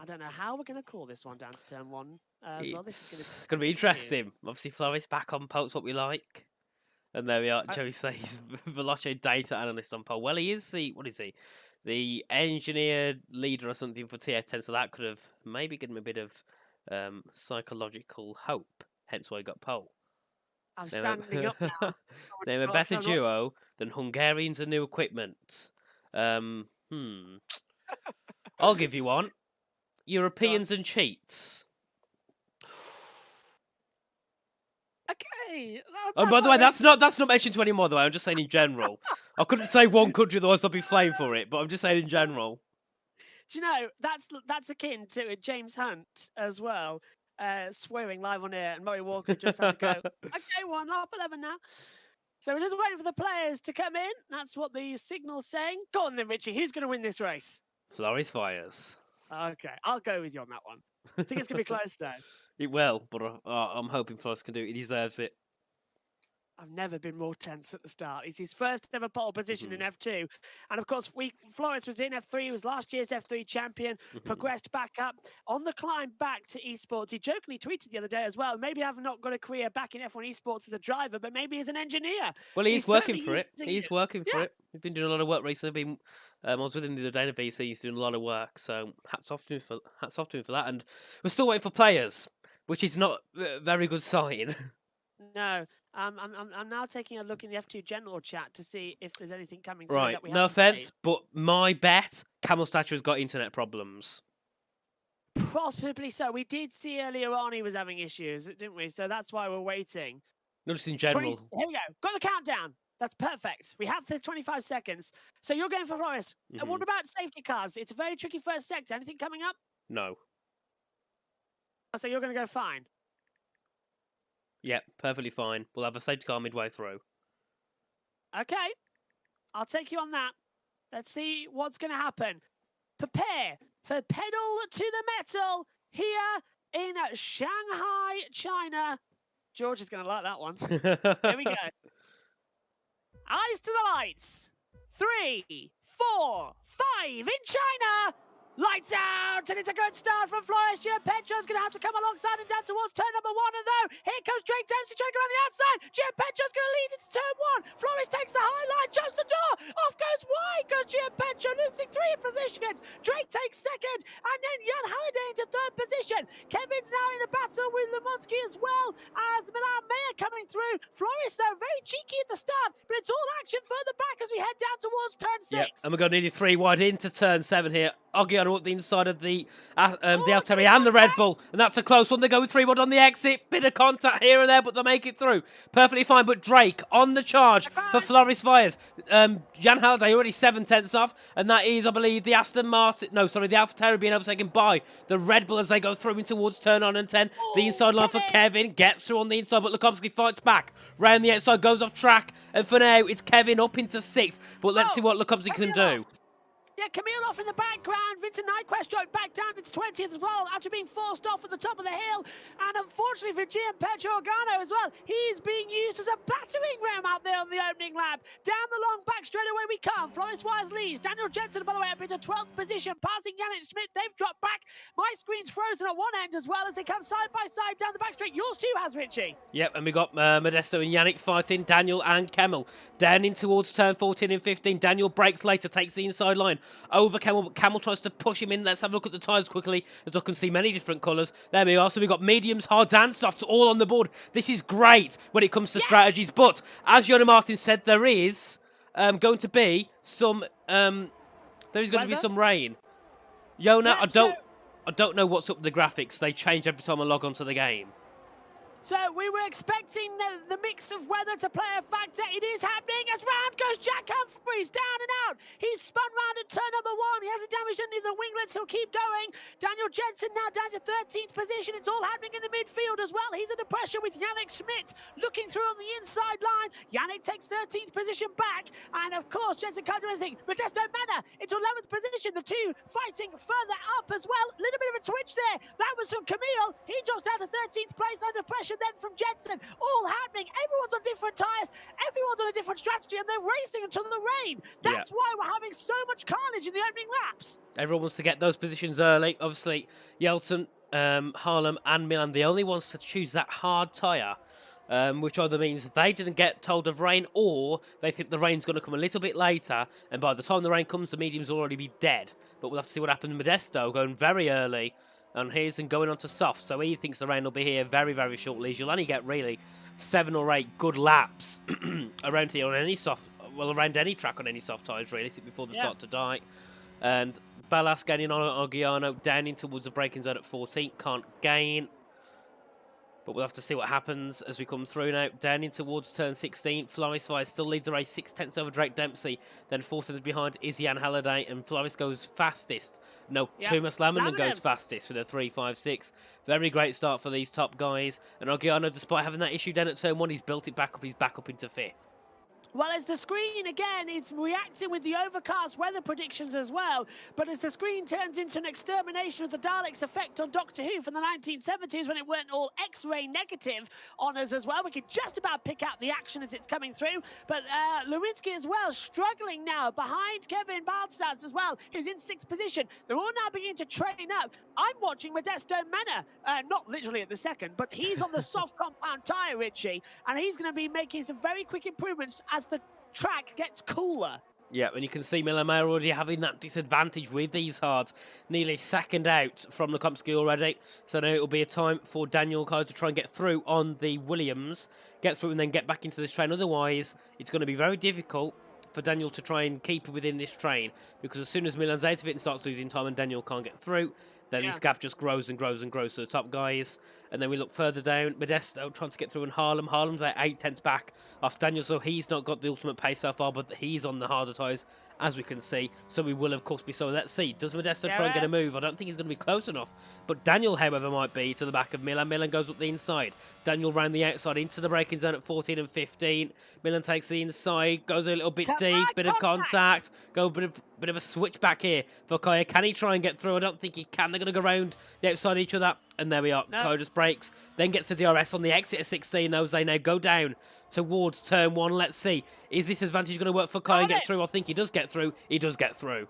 A: I don't know how we're going to call this one down to turn 1.
B: It's going to be interesting. Obviously, Floris back on pole's what we like. And there we are. Joey says Veloce data analyst on pole. Well, he is what is he? The engineer leader or something for TF10. So that could have maybe given him a bit of psychological hope. Hence why he got pole.
A: I'm standing up now.
B: They're a better duo than Hungarians and new equipment. I'll give you one. Europeans and cheats.
A: Okay.
B: Oh, by the way, that's not mentioned to anymore. Though I'm just saying in general. I couldn't say one country, otherwise I'll be flamed for it. But I'm just saying in general.
A: Do you know that's akin to James Hunt as well, swearing live on air, and Murray Walker just had to go. Okay, 1:11 now. So we're just waiting for the players to come in. That's what the signal's saying. Go on then, Richie. Who's going to win this race?
B: Floris Fires.
A: Okay, I'll go with you on that one. I think it's going to be close, though.
B: It will, but I'm hoping Floris can do it. He deserves it.
A: I've never been more tense at the start. It's his first ever pole position in F2. And of course, Flores was in F3. He was last year's F3 champion, progressed back up on the climb back to esports. He jokingly tweeted the other day as well, maybe I've not got a career back in F1 esports as a driver, but maybe as an engineer.
B: Well, he's working for it. He's working for it. He's been doing a lot of work recently. I was with him the other day in a VC. He's doing a lot of work. So hats off to him for that. And we're still waiting for players, which is not a very good sign.
A: No. I'm now taking a look in the F2 general chat to see if there's anything coming through.
B: Right,
A: that we
B: no offense, but my bet, Camel Stature has got internet problems.
A: Possibly so. We did see earlier on he was having issues, didn't we? So that's why we're waiting.
B: Not just in general.
A: Here we go. Got the countdown. That's perfect. We have the 25 seconds. So you're going for Flores. And what about safety cars? It's a very tricky first sector. Anything coming up?
B: No.
A: So you're going to go fine.
B: Yep, perfectly fine. We'll have a safety car midway through.
A: Okay. I'll take you on that. Let's see what's going to happen. Prepare for pedal to the metal here in Shanghai, China. George is going to like that one. Here we go. Eyes to the lights. 3, 4, 5 in China. Lights out, and it's a good start from Flores. Gianpetro's going to have to come alongside and down towards turn number 1. And though, here comes Drake Dempsey trying to go around the outside. Gianpetro's going to lead into turn 1. Flores takes the high line, jumps the door. Off goes wide, goes Gianpetro, losing 3 positions. Drake takes second, and then Jan Halliday into 3rd position. Kevin's now in a battle with Lemonski as well as Milan Mayer coming through. Flores, though, very cheeky at the start, but it's all action further back as we head down towards turn 6.
B: Yep, and we're going to need 3 wide into turn 7 here. Oggy up the inside of the Altair and the Red Bull, and that's a close one. They go with 3 wide on the exit. Bit of contact here and there, but they make it through perfectly fine. But Drake on the charge for Floris Fires. Jan Halliday already 7/10 off, and that is, I believe, the Aston Martin. No, sorry, the Alfa being overtaken by the Red Bull as they go through in towards turn 9 and 10. The inside line for Kevin gets through on the inside, but Lukomsky fights back round the outside, goes off track, and for now it's Kevin up into 6th. But let's see what Lukomsky can do.
A: Yeah, Camille off in the background. Vincent Nyquist dropped back down into 20th as well after being forced off at the top of the hill. And unfortunately for Gianpietro Organo as well, he's being used as a battering ram out there on the opening lap. Down the long back straight away we come. Floris Wise leads. Daniel Jensen, by the way, up into 12th position, passing Yannick Schmidt. They've dropped back. My screen's frozen at one end as well as they come side by side down the back straight. Yours too has, Richie.
B: Yep, and we got Modesto and Yannick fighting. Daniel and Camel down in towards turn 14 and 15. Daniel breaks later, takes the inside line over Camel, but Camel tries to push him in. Let's have a look at the tyres quickly, as I can see many different colours. There we are. So we've got mediums, hards and softs all on the board. This is great when it comes to strategies, but as Jona Martin said, there is going to be some some rain. Jona, I don't know what's up with the graphics. They change every time I log onto the game.
A: So we were expecting the mix of weather to play a factor. It is happening as round goes Jack Humphreys, down and out. He's spun round at turn number 1. He hasn't damaged any of the winglets. He'll keep going. Daniel Jensen now down to 13th position. It's all happening in the midfield as well. He's under pressure with Yannick Schmidt looking through on the inside line. Yannick takes 13th position back. And of course, Jensen can't do anything. Modesto Mena into 11th position. The two fighting further up as well. A little bit of a twitch there. That was from Camille. He drops down to 13th place under pressure then from Jensen. All happening. Everyone's on different tyres. Everyone's on a different strategy, and they're racing until the rain. That's why we're having so much carnage in the opening laps. Everyone
B: wants to get those positions early. Obviously, Yeltsin, Harlem, and Milan, the only ones to choose that hard tyre. Which either means they didn't get told of rain, or they think the rain's going to come a little bit later, and by the time the rain comes, the mediums will already be dead. But we'll have to see what happens. Modesto going very early on his and going on to soft, so he thinks the rain will be here very, very shortly. You'll only get really 7 or 8 good laps around here on any soft, well, around any track on any soft tyres, really, before they start to die. And Ballas getting on Orgiano, down in towards the braking zone at 14, can't gain. But we'll have to see what happens as we come through now. Down in towards turn 16. Floris Fires still leads the race 6/10 over Drake Dempsey. Then 4/10 behind is Jan Halliday. And Floris goes fastest. No, Thomas Lammerman goes fastest with a 3.56. Very great start for these top guys. And Orgiano, despite having that issue down at turn 1, he's built it back up. He's back up into 5th.
A: Well, as the screen, again, it's reacting with the overcast weather predictions as well. But as the screen turns into an extermination of the Daleks effect on Doctor Who from the 1970s when it weren't all X-ray negative on us as well, we could just about pick out the action as it's coming through. But Lewinsky as well, struggling now behind Kevin Balstads as well, who's in 6th position. They're all now beginning to train up. I'm watching Modesto Mena, not literally at the second, but he's on the soft compound tyre, Richie, and he's going to be making some very quick improvements as the track gets cooler.
B: Yeah, and you can see Miller Mayer already having that disadvantage with these hards. Nearly second out from Lukomsky already. So now it'll be a time for Daniel Kyle to try and get through on the Williams. Get through and then get back into this train. Otherwise, it's going to be very difficult for Daniel to try and keep within this train. Because as soon as Milan's out of it and starts losing time and Daniel can't get through, then this gap just grows and grows and grows to the top guys. And then we look further down. Modesto trying to get through in Harlem. Harlem's about 8/10 back off Daniel, so he's not got the ultimate pace so far, but he's on the harder tyres, as we can see. So we will, of course, be so. Let's see. Does Modesto try and get a move? I don't think he's going to be close enough. But Daniel, however, might be to the back of Milan. Milan goes up the inside. Daniel round the outside into the braking zone at 14 and 15. Milan takes the inside, goes a little bit deep, bit of contact. Go a bit of a switch back here for Kaya. Can he try and get through? I don't think he can. They're going to go round the outside of each other. And there we are. No. Kaya just breaks. Then gets the DRS on the exit of 16. Those they now go down towards turn 1. Let's see. Is this advantage going to work for Kaya and get through? I think he does get through. He does get through.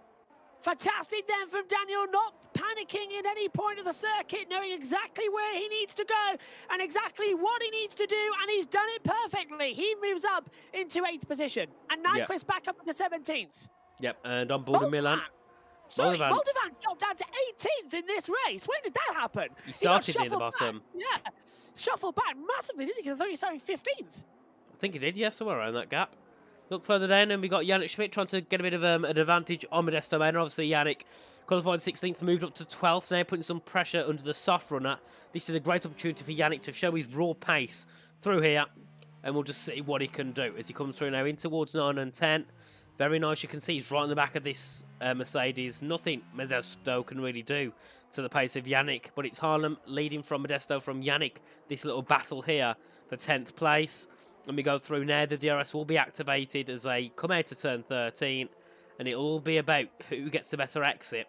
A: Fantastic then from Daniel, not panicking at any point of the circuit, knowing exactly where he needs to go and exactly what he needs to do, and he's done it perfectly. He moves up into 8th position, and Nyquist back up into 17th.
B: Yep, and on board in Milan.
A: Sorry, Moldovan's dropped down to 18th in this race. When did that happen?
B: He started near the bottom.
A: Yeah, shuffled back massively, didn't he? Because I thought he started 15th.
B: I think he did, yes, somewhere around that gap. Look further down, and we got Yannick Schmidt trying to get a bit of an advantage on Modesto Mena. Obviously, Yannick qualified 16th, moved up to 12th now, putting some pressure under the soft runner. This is a great opportunity for Yannick to show his raw pace through here, and we'll just see what he can do as he comes through now in towards 9 and 10. Very nice. You can see he's right in the back of this Mercedes. Nothing Modesto can really do to the pace of Yannick, but it's Harlem leading from Modesto from Yannick. This little battle here for 10th place. And we go through now. The DRS will be activated as they come out to turn 13. and it'll all be about who gets the better exit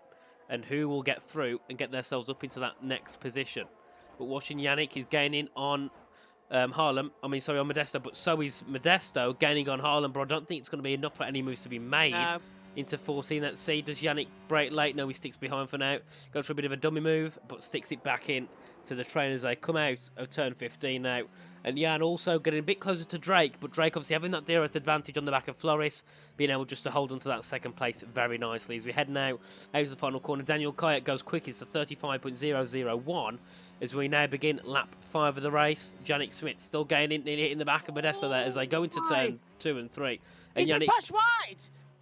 B: and who will get through and get themselves up into that next position. But watching Yannick, he's gaining on Harlem. I mean, sorry, on Modesto, but so is Modesto gaining on Harlem. But I don't think it's going to be enough for any moves to be made.
A: No.
B: Into 14. Let's see, does Yannick break late? No, he sticks behind for now. Goes for a bit of a dummy move, but sticks it back in to the train as they come out of turn 15 now. And Jan also getting a bit closer to Drake, but Drake obviously having that DRS advantage on the back of Floris, being able just to hold on to that second place very nicely. As we head now out to the final corner, Daniel Kayat goes quickest to 35.001 as we now begin lap 5 of the race. Yannick Smith still gaining, nearly hitting the back of Modesto there as they go into turn 2 and 3. And
A: He's been pushed wide!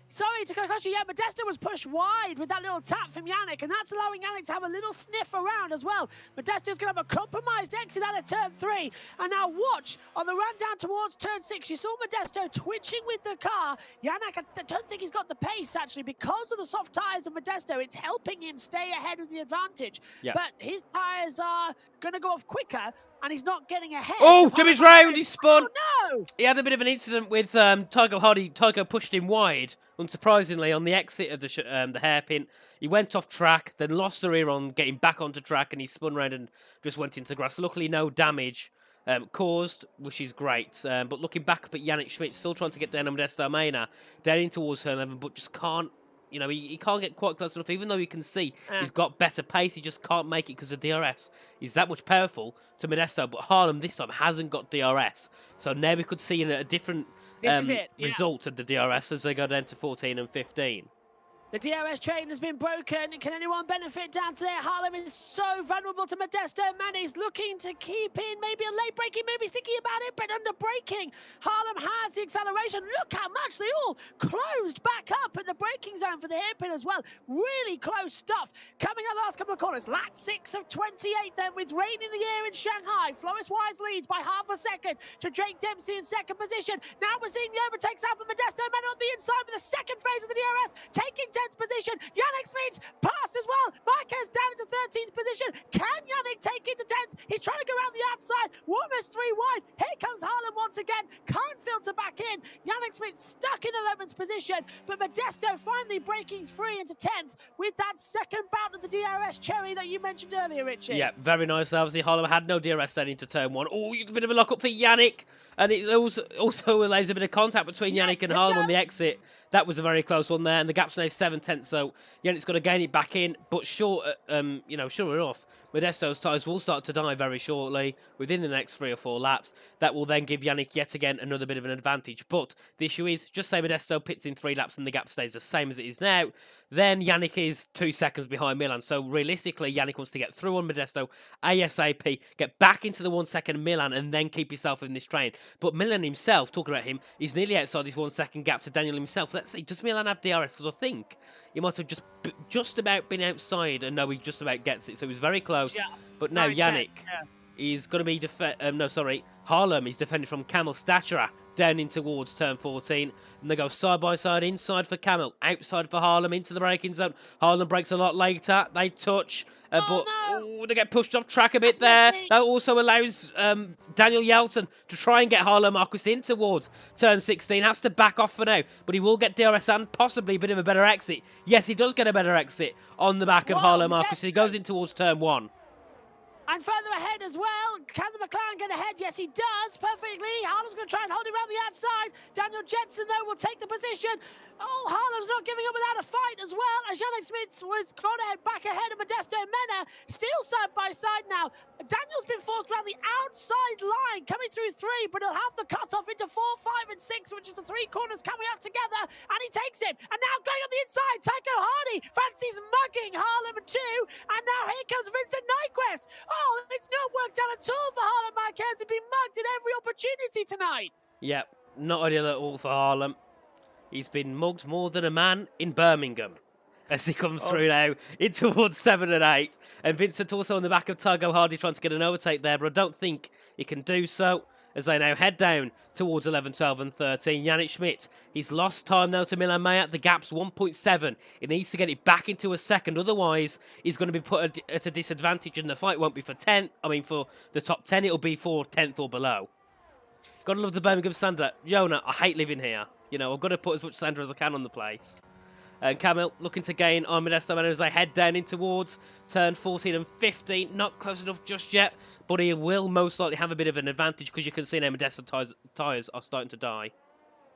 A: Sorry to cut you, yeah, Modesto was pushed wide with that little tap from Yannick, and that's allowing Yannick to have a little sniff around as well. Modesto's going to have a compromised exit out of turn 3, and now watch on the run down towards turn 6. You saw Modesto twitching with the car. Yannick, I don't think he's got the pace, actually, because of the soft tyres of Modesto. It's helping him stay ahead with the advantage.
B: Yeah.
A: But his tyres are going to go off quicker, and he's not getting ahead.
B: Oh, Jimmy's round, he spun.
A: Oh, no!
B: He had a bit of an incident with Tygo Hardy. Tygo pushed him wide, unsurprisingly, on the exit of the hairpin. He went off track, then lost the rear on getting back onto track, and he spun round and just went into the grass. Luckily, no damage caused, which is great. But looking back up at Yannick Schmidt, still trying to get down on Modesto Mena, down in towards turn 11, but just can't. You know, he can't get quite close enough, even though you can see he's got better pace. He just can't make it because of DRS. He's that much powerful to Modesto, but Harlem this time hasn't got DRS. So now we could see a different result of the DRS as they go down to 14 and 15.
A: The DRS train has been broken. Can anyone benefit down to there? Harlem is so vulnerable to Modesto. Manny's looking to keep in maybe a late braking, maybe thinking about it, but under braking. Harlem has the acceleration. Look how much they all closed back up in the braking zone for the hairpin as well. Really close stuff. Coming out the last couple of corners. Lap 6 of 28 then with rain in the air in Shanghai. Floris Wise leads by half a second to Drake Dempsey in second position. Now we're seeing the overtakes out from Modesto. Man on the inside with the second phase of the DRS, taking 10th position. Yannick Smith passed as well. Marquez down into 13th position. Can Yannick take it to 10th? He's trying to go around the outside. Almost 3 wide. Here comes Harlem once again. Can't filter back in. Yannick Smith stuck in 11th position. But Modesto finally breaking free into 10th with that second bout of the DRS cherry that you mentioned earlier, Richie.
B: Yeah, very nice. Obviously, Harlem had no DRS then into turn 1. Oh, a bit of a lock up for Yannick. And it also allows a bit of contact between Yannick and Harlem on the exit. That was a very close one there, and the gap's now 7/10, so Yannick's got to gain it back in. But sure enough, Modesto's tyres will start to die very shortly, within the next 3 or 4 laps. That will then give Yannick yet again another bit of an advantage. But the issue is, just say Modesto pits in 3 laps and the gap stays the same as it is now, then Yannick is 2 seconds behind Milan. So realistically, Yannick wants to get through on Modesto ASAP, get back into the 1 second Milan, and then keep yourself in this train. But Milan himself, talking about him, he's nearly outside his 1 second gap to Daniel himself. Let's see, does Milan have DRS? Because I think he might have just about been outside, and no, he just about gets it. So he was very close. But now Yannick is going to be Harlem is defended from Camel Stachera down in towards turn 14, and they go side by side, inside for Camel, outside for Harlem, into the braking zone. Harlem brakes a lot later, they touch, they get pushed off track a bit there. That also allows Daniel Yelton to try and get Harlem Marcus in towards turn 16, has to back off for now, but he will get DRS and possibly a bit of a better exit. Yes, he does get a better exit on the back of Harlem Marcus. He goes in towards turn 1.
A: And further ahead as well. Can the McLaren get ahead? Yes, he does perfectly. Harlem's going to try and hold it around the outside. Daniel Jensen, though, will take the position. Oh, Harlem's not giving up without a fight as well, as Yannick Smith was gone ahead, back ahead of Modesto Mena. Still side by side now. Daniel's been forced around the outside line, coming through 3, but he'll have the cut off into 4, 5, and 6, which is the 3 corners coming out together, and he takes it. And now going up the inside, Tycho Hardy fancies mugging Harlem 2, and now here comes Vincent Nyquist. Oh, it's not worked out at all for Harlem Marquez to be mugged at every opportunity tonight.
B: Yep, not ideal at all for Harlem. He's been mugged more than a man in Birmingham as he comes through now in towards 7 and 8. And Vincent also on the back of Tygo Hardy trying to get an overtake there, but I don't think he can do so as they now head down towards 11, 12 and 13. Yannick Schmidt, he's lost time now to Milan Mayat. The gap's 1.7. He needs to get it back into a second. Otherwise, he's going to be put at a disadvantage, and the fight won't be for for the top 10. It'll be for 10th or below. Gotta love the Birmingham Sander. Jonah, I hate living here. You know, I've got to put as much Sander as I can on the place. And Camille looking to gain on Modesto Manor as they head down in towards turn 14 and 15. Not close enough just yet, but he will most likely have a bit of an advantage because you can see now Modesto tyres are starting to die.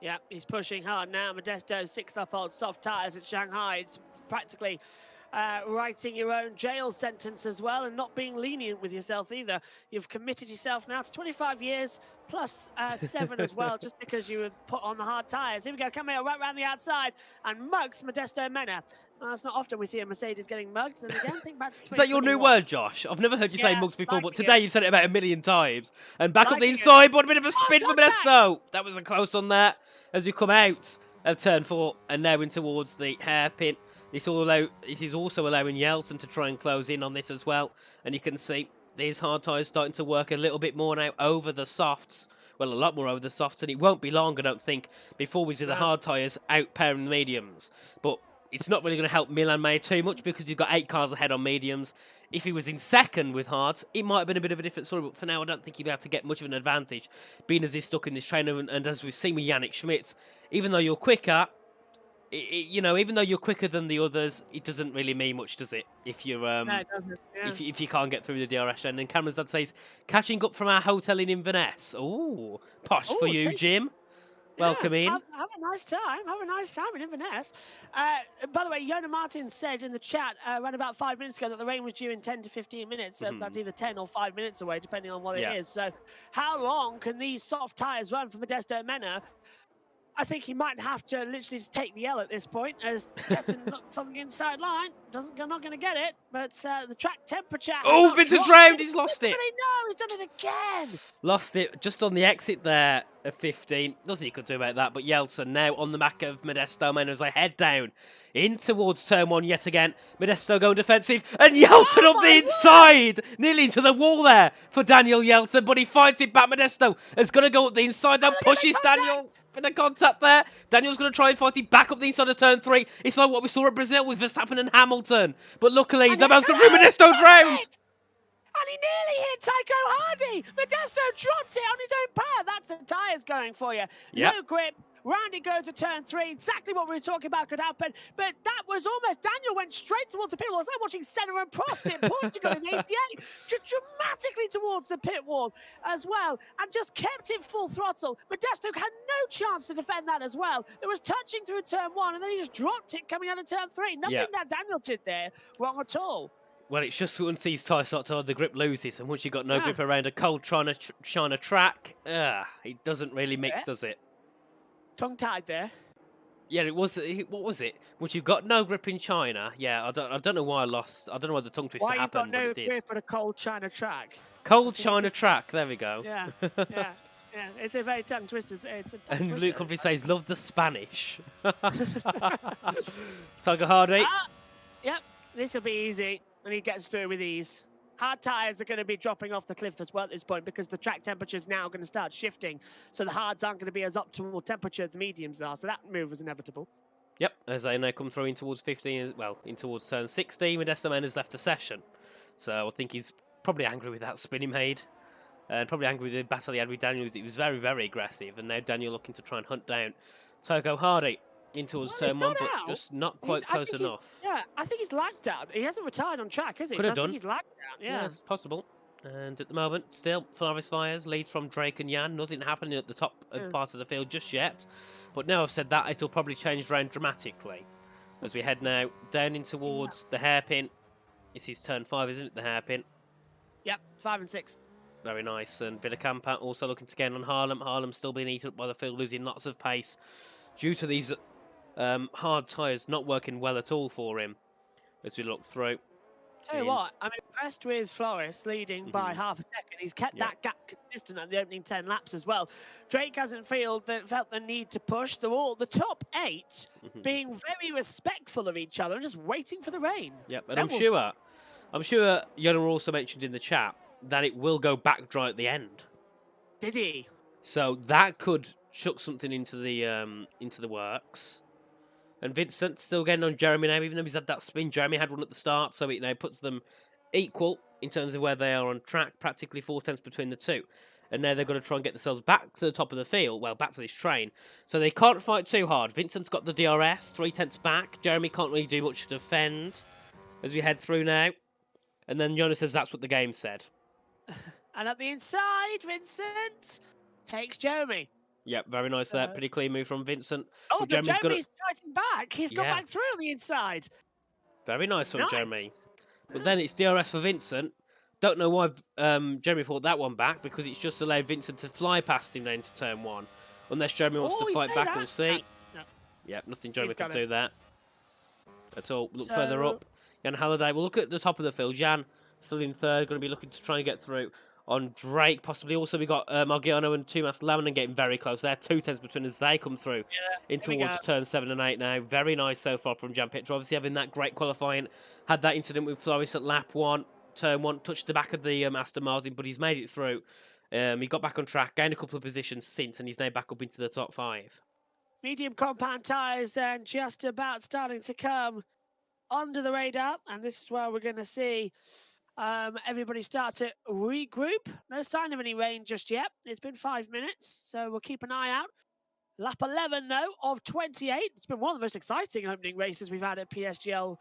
A: Yeah, he's pushing hard now. Modesto 6th up on soft tyres at Shanghai. It's practically writing your own jail sentence as well and not being lenient with yourself either. You've committed yourself now to 25 years plus 7 as well, just because you were put on the hard tyres. Here we go, Camille right round the outside and mugs Modesto Mena. Well, that's not often we see a Mercedes getting mugged. And again, think back to 2021.
B: Is that your new word, Josh? I've never heard you say mugs before, but today you've said it about 1,000,000 times. And back up the inside, but a bit of a spin for Modesto. That was a close on that as we come out of turn 4 and now in towards the hairpin. This is also allowing Yeltsin to try and close in on this as well. And you can see these hard tyres starting to work a little bit more now over the softs. Well, a lot more over the softs, and it won't be long, I don't think, before we see the hard tyres outpowering the mediums. But it's not really going to help Milan Mayer too much because he's got 8 cars ahead on mediums. If he was in second with hards, it might have been a bit of a different story, but for now I don't think he'll be able to get much of an advantage, being as he's stuck in this trainer. And as we've seen with Yannick Schmidt, even though you're quicker, even though you're quicker than the others, it doesn't really mean much, does it? If you're
A: no, it doesn't. Yeah.
B: If you can't get through the DRS end. And Cameron's dad says, catching up from our hotel in Inverness. Oh, posh for you, Jim. Welcome in.
A: Have a nice time. Have a nice time in Inverness. By the way, Yona Martin said in the chat around about 5 minutes ago that the rain was due in 10 to 15 minutes. So that's either 10 or 5 minutes away, depending on what it is. So how long can these soft tyres run for Modesto Mena? I think he might have to literally just take the L at this point, as Jetson knocked something inside line. Not going to get it, but the track temperature.
B: Oh, Vintage round, he's lost it.
A: No, he's done it again.
B: Lost it just on the exit there of 15. Nothing you could do about that, but Yeltsin now on the back of Modesto Mena as they head down in towards turn 1 yet again. Modesto going defensive, and Yeltsin up the inside, nearly into the wall there for Daniel Yeltsin, but he fights it back. Modesto is going to go up the inside, then pushes Daniel with the contact there. Daniel's going to try and fight it back up the inside of turn 3. It's like what we saw at Brazil with Verstappen and Hamilton, but luckily they're both going through Modesto's round.
A: And he nearly hit Tycho Hardy. Modesto dropped it on his own power. That's the tyres going for you.
B: Yep.
A: No grip. Round it goes to turn 3. Exactly what we were talking about could happen. But that was almost... Daniel went straight towards the pit wall. It's like watching Senna and Prost in Portugal in 88. Just dramatically towards the pit wall as well. And just kept it full throttle. Modesto had no chance to defend that as well. It was touching through turn 1 and then he just dropped it coming out of turn 3. Nothing that Daniel did there wrong at all.
B: Well, it's just once these tyres start to the grip loses, and once you've got no grip around a cold trying to shine a track, it doesn't really mix, does it?
A: Tongue-tied there.
B: Yeah, it was. What was it? Once you've got no grip in China, I don't know why I lost. I don't know why the tongue twister happened, but it did.
A: Why you got no grip at a cold China track?
B: Cold China track. There we go.
A: Yeah. It's a very tongue twister.
B: And Luke Humphrey says, "Love the Spanish." Tiger Hardy.
A: Yep, this will be easy. And he gets through with ease. Hard tyres are going to be dropping off the cliff as well at this point because the track temperature is now going to start shifting. So the hards aren't going to be as optimal temperature as the mediums are. So that move was inevitable. Yep,
B: as they now come through in towards 15, well, in towards turn 16, Modesto Mena has left the session. So I think he's probably angry with that spin he made. And probably angry with the battle he had with Daniel. It was very, very aggressive. And now Daniel looking to try and hunt down Tycho Hardy in towards turn 1, but just not quite close enough.
A: Yeah, I think he's lagged out. He hasn't retired on track, has he?
B: Could have done.
A: I think he's lagged out, yeah.
B: It's possible. And at the moment, still, Flores Fires leads from Drake and Jan. Nothing happening at the top of part of the field just yet. But now I've said that, it'll probably change around dramatically. As we head now down in towards the hairpin. This is turn 5, isn't it, the hairpin?
A: Yep, 5 and 6.
B: Very nice. And Villacampa also looking to gain on Harlem. Harlem still being eaten up by the field, losing lots of pace due to these hard tyres not working well at all for him as we look through.
A: Tell you what, I'm impressed with Flores leading by half a second. He's kept that gap consistent at the opening 10 laps as well. Drake hasn't felt the need to push. They're all the top 8 being very respectful of each other and just waiting for the rain.
B: Yep, and I'm sure Yona also mentioned in the chat that it will go back dry at the end.
A: Did he?
B: So that could chuck something into the works. And Vincent still getting on Jeremy now, even though he's had that spin. Jeremy had one at the start, so it now puts them equal in terms of where they are on track, practically 4 tenths between the two. And now they're going to try and get themselves back to the top of the field, well, back to this train. So they can't fight too hard. Vincent's got the DRS, 3/10 back. Jeremy can't really do much to defend as we head through now. And then Jonas says that's what the game said.
A: And at the inside, Vincent takes Jeremy.
B: Yep, very nice there. Pretty clean move from Vincent.
A: Oh, but Jeremy's fighting back. He's got back through on the inside.
B: Very nice from Jeremy. But then it's DRS for Vincent. Don't know why Jeremy fought that one back, because it's just allowed Vincent to fly past him then to turn 1. Unless Jeremy wants to fight back, we'll see.
A: No.
B: Yep, nothing Jeremy can do there at all. Look further up. Jan Halliday. We'll look at the top of the field. Jan still in third, going to be looking to try and get through on Drake, possibly. Also, we got Margiano and Tumas Lamanen getting very close there. 2/10 between as they come through in towards turn 7 and 8 now. Very nice so far from Jan Pitcher. Obviously, having that great qualifying. Had that incident with Floris at lap 1, turn 1, touched the back of the Aston Martin, but he's made it through. He got back on track, gained a couple of positions since, and he's now back up into the top 5.
A: Medium compound tyres then just about starting to come under the radar, and this is where we're going to see everybody start to regroup. No sign of any rain just yet. It's been 5 minutes, so we'll keep an eye out. Lap 11, though, of 28. It's been one of the most exciting opening races we've had at PSGL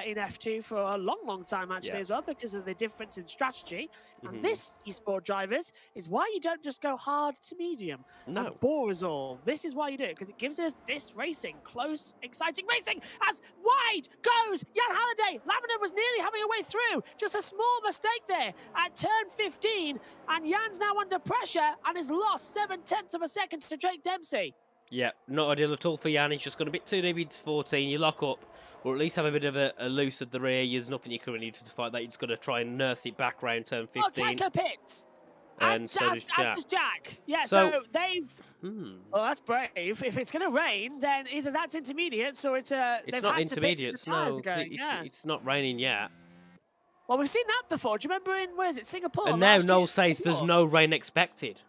A: in F2 for a long, long time, actually, as well, because of the difference in strategy. And this, esport drivers, is why you don't just go hard to medium and bore us all. This is why you do it, because it gives us this racing, close, exciting racing, as wide goes Jan Halliday. Lamanen was nearly having a way through. Just a small mistake there at turn 15, and Jan's now under pressure and has lost 7/10 of a second to Drake Dempsey.
B: Yeah, not ideal at all for Jan. He's just gone a bit too deep into 14. You lock up, or at least have a bit of a loose at the rear. There's nothing you can really do to fight that. You've just got to try and nurse it back round turn 15.
A: Oh, Taco pits.
B: And so does
A: Jack. Yeah, so they've... Well, that's brave. If it's going to rain, then either that's intermediates or it's a...
B: It's not intermediates, no. It's not raining yet.
A: Well, we've seen that before. Do you remember in, where is it, Singapore?
B: And now Noel says there's no rain expected.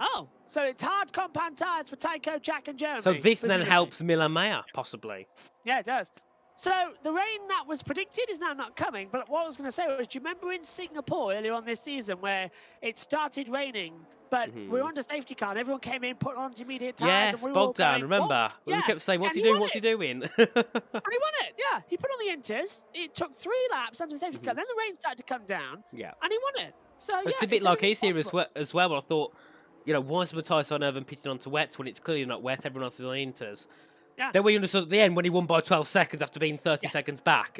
A: Oh, so it's hard compound tyres for Tycho, Jack and Jeremy.
B: So this then helps Milan Mayer, possibly.
A: Yeah, it does. So the rain that was predicted is now not coming. But what I was going to say was, do you remember in Singapore earlier on this season where it started raining, but we were under safety car and everyone came in, put on intermediate tyres?
B: Yes, Bogdan, remember? We kept saying, what's he doing, what's he doing?
A: And he won it, yeah. He put on the inters. It took 3 laps under safety car. Then the rain started to come down. Yeah. And he won it. So
B: it's a bit like he's here as well. I thought, you know, why is Matthias van Erven pitting onto wets when it's clearly not wet? Everyone else is on inters. Yeah. Then we understood at the end when he won by 12 seconds after being 30 seconds back.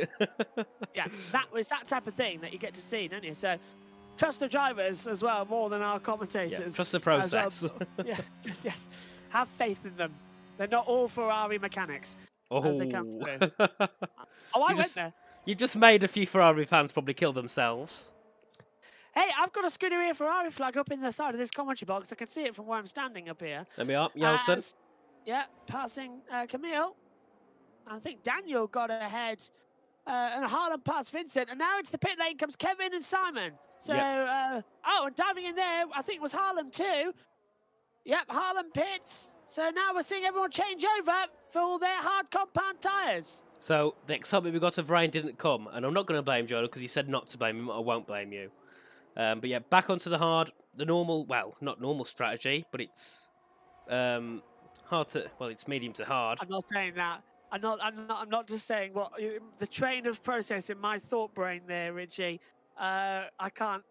A: Yeah, that was that type of thing that you get to see, don't you? So trust the drivers as well, more than our commentators.
B: Yeah, trust the process.
A: Well. Yes. Have faith in them. They're not all Ferrari mechanics as they come through. I went there.
B: You just made a few Ferrari fans probably kill themselves.
A: Hey, I've got a Scuderia Ferrari flag up in the side of this commentary box. I can see it from where I'm standing up here.
B: Let me up, Jelson.
A: Passing Camille. I think Daniel got ahead. And Harlan passed Vincent. And now into the pit lane comes Kevin and Simon. So, and diving in there, I think it was Harlan too. Yep, Harlan pits. So now we're seeing everyone change over for their hard compound tyres.
B: So the excitement we got of rain didn't come. And I'm not going to blame Jono because he said not to blame him. I won't blame you. But yeah, back onto the hard, the normal, well, not normal strategy, but it's hard to, well, it's medium to hard.
A: I'm not saying that. I'm not just saying what the train of process in my thought brain there, Richie. I can't.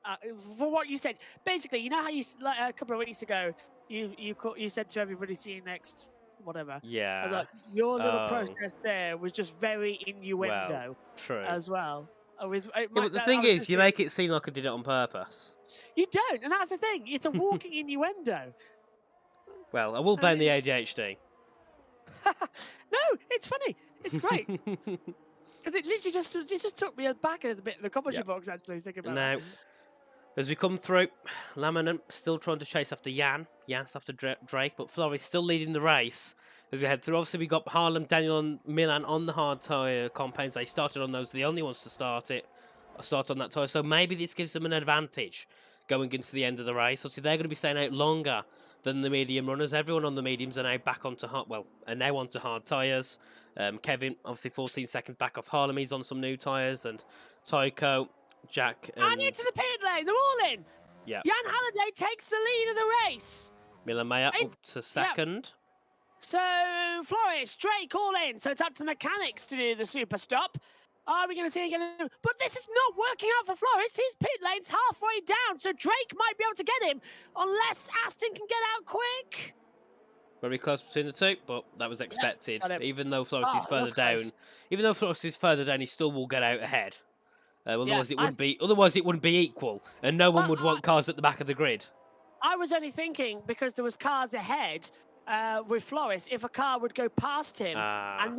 A: For what you said, basically, you know how you like, a couple of weeks ago, you said to everybody, "See you next." Whatever.
B: Yeah.
A: I was like, your little process there was just very innuendo.
B: Well, true.
A: As well.
B: But the thing is, you make it seem like I did it on purpose.
A: You don't, and that's the thing. It's a walking innuendo.
B: Well, I will blame the ADHD.
A: No, it's funny. It's great. Because it literally just took me back a bit in the commentary box, actually, thinking about
B: now, as we come through, Lamanen still trying to chase after Jan. Jan's after Drake, but Floris still leading the race. As we head through, obviously we got Harlem, Daniel and Milan on the hard tyre compounds. They started on those. They're the only ones to start on that tyre. So maybe this gives them an advantage going into the end of the race. Obviously they're going to be staying out longer than the medium runners. Everyone on the mediums are now back onto now onto hard tyres. Kevin, obviously 14 seconds back off Harlem. He's on some new tyres. And Tycho, Jack and
A: into the pit lane. They're all in.
B: Yeah.
A: Jan Halliday takes the lead of the race.
B: Milan Mayer
A: Hey,
B: up to second.
A: So, Floris, Drake all in. So it's up to the mechanics to do the super stop. Are we going to see again? But this is not working out for Floris. His pit lane's halfway down, so Drake might be able to get him, unless Aston can get out quick.
B: Very close between the two, but that was expected.
A: Got him.
B: Even though Floris is
A: it
B: further
A: was
B: down,
A: close.
B: he still will get out ahead. Otherwise,
A: Yeah,
B: it wouldn't be equal, and no one would want cars at the back of the grid.
A: I was only thinking because there was cars ahead with Floris, if a car would go past him, and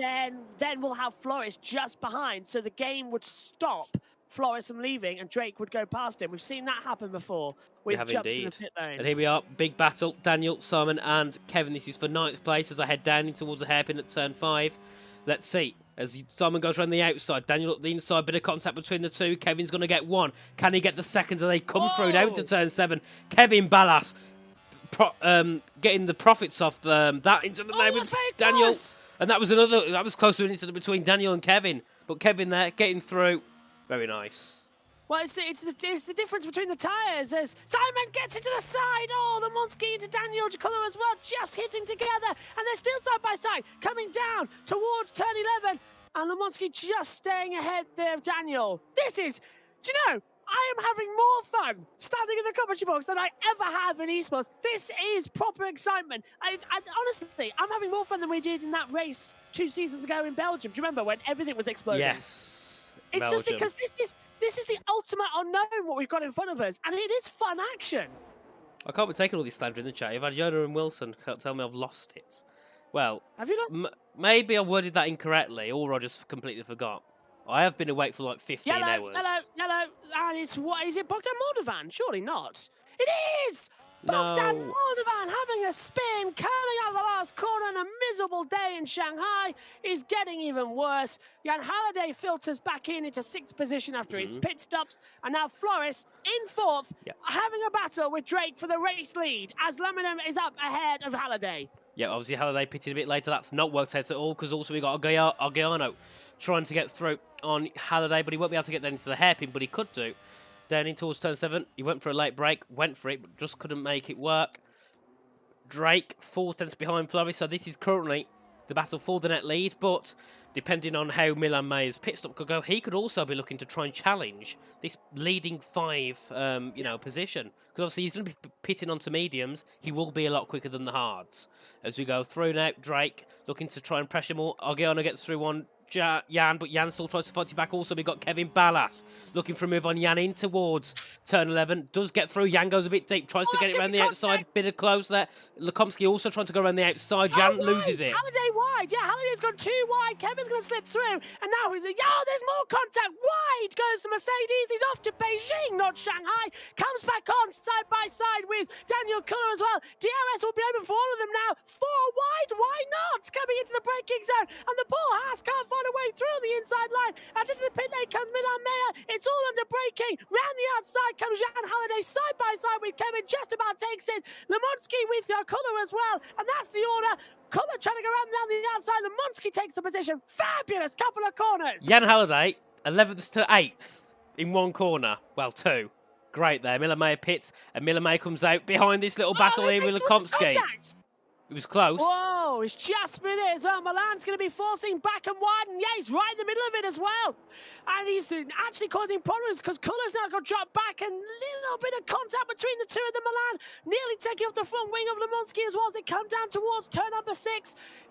A: then we'll have Floris just behind, so the game would stop Floris from leaving, and Drake would go past him. We've seen that happen before with jumps in the pit lane.
B: And here we are, big battle. Daniel, Simon, and Kevin. This is for 9th place as I head down towards the hairpin at turn 5. Let's see. As Simon goes around the outside, Daniel at the inside, bit of contact between the two. Kevin's going to get one. Can he get the second as they come through down to turn 7? Kevin Ballas getting the profits off that into the lane with Daniel.
A: Close.
B: And that was close to an incident between Daniel and Kevin. But Kevin there getting through. Very nice.
A: Well, it's the difference between the tyres as Simon gets it to the side. Oh, the Monsky into Daniel Jaculo as well, just hitting together. And they're still side by side, coming down towards turn 11. And Lemonsky just staying ahead there of Daniel. Do you know, I am having more fun standing in the commentary box than I ever have in esports. This is proper excitement. Honestly, I'm having more fun than we did in that race 2 seasons ago in Belgium. Do you remember when everything was exploding?
B: Yes.
A: It's
B: Belgium.
A: just because this is the ultimate unknown, what we've got in front of us, and it is fun action.
B: I can't be taking all these slander in the chat. You've had Yoda and Wilson tell me I've lost it. Well,
A: have you lost?
B: Maybe I worded that incorrectly, or I just completely forgot. I have been awake for like 15 hours.
A: Yellow, and it's what is it? Bogdan Moldovan? Surely not. It is. Bogdan Moldovan having a spin, coming out of the last corner, and a miserable day in Shanghai is getting even worse. Jan Halliday filters back into 6th position after his pit stops, and now Floris in 4th, having a battle with Drake for the race lead as Leminem is up ahead of Halliday.
B: Yeah, obviously Halliday pitted a bit later. That's not worked out at all because also we got Argiano trying to get through on Halliday, but he won't be able to get down into the hairpin, but he could do. Down in towards turn 7, he went for a late break, went for it, but just couldn't make it work. Drake, 4 tenths behind Floris, so this is currently the battle for the net lead, but depending on how Milan Mayer's pit stop could go, he could also be looking to try and challenge this leading 5, position. Because obviously he's going to be pitting onto mediums, he will be a lot quicker than the hards. As we go through now, Drake looking to try and pressure more. Argiano gets through one. Jan, but Jan still tries to fight it back. Also, we got Kevin Ballas looking for a move on Jan in towards turn 11. Does get through. Jan goes a bit deep. Tries to get it around the outside. Bit of close there. Lukomsky also trying to go around the outside. Jan loses it.
A: Halliday wide. Yeah, Halliday's gone too wide. Kevin's going to slip through. And now there's more contact. Wide goes the Mercedes. He's off to Beijing, not Shanghai. Comes back on side by side with Daniel Kuller as well. DRS will be open for all of them now. 4 wide. Why not? Coming into the braking zone. And the poor Haas can't find a way through the inside line. And into the pit lane comes Milan Mayer. It's all under braking. Round the outside comes Jan Halliday side by side with Kevin. Just about takes it. Lemonsky with Kuller as well. And that's the order. Kuller trying to go around the outside. Lemonsky takes the position. Fabulous couple of corners.
B: Jan Halliday, 11th to 8th in one corner. Well, 2. Great there. Milan Mayer pits and Milan Mayer comes out behind this little battle here with Lukomsky. It was close.
A: Whoa, it's just with it as well. Milan's going to be forcing back and wide, and yeah, he's right in the middle of it as well. And he's actually causing problems because Kuller's now got dropped back, and a little bit of contact between the two of them. Milan nearly taking off the front wing of Lemonsky as well as they come down towards turn number 6.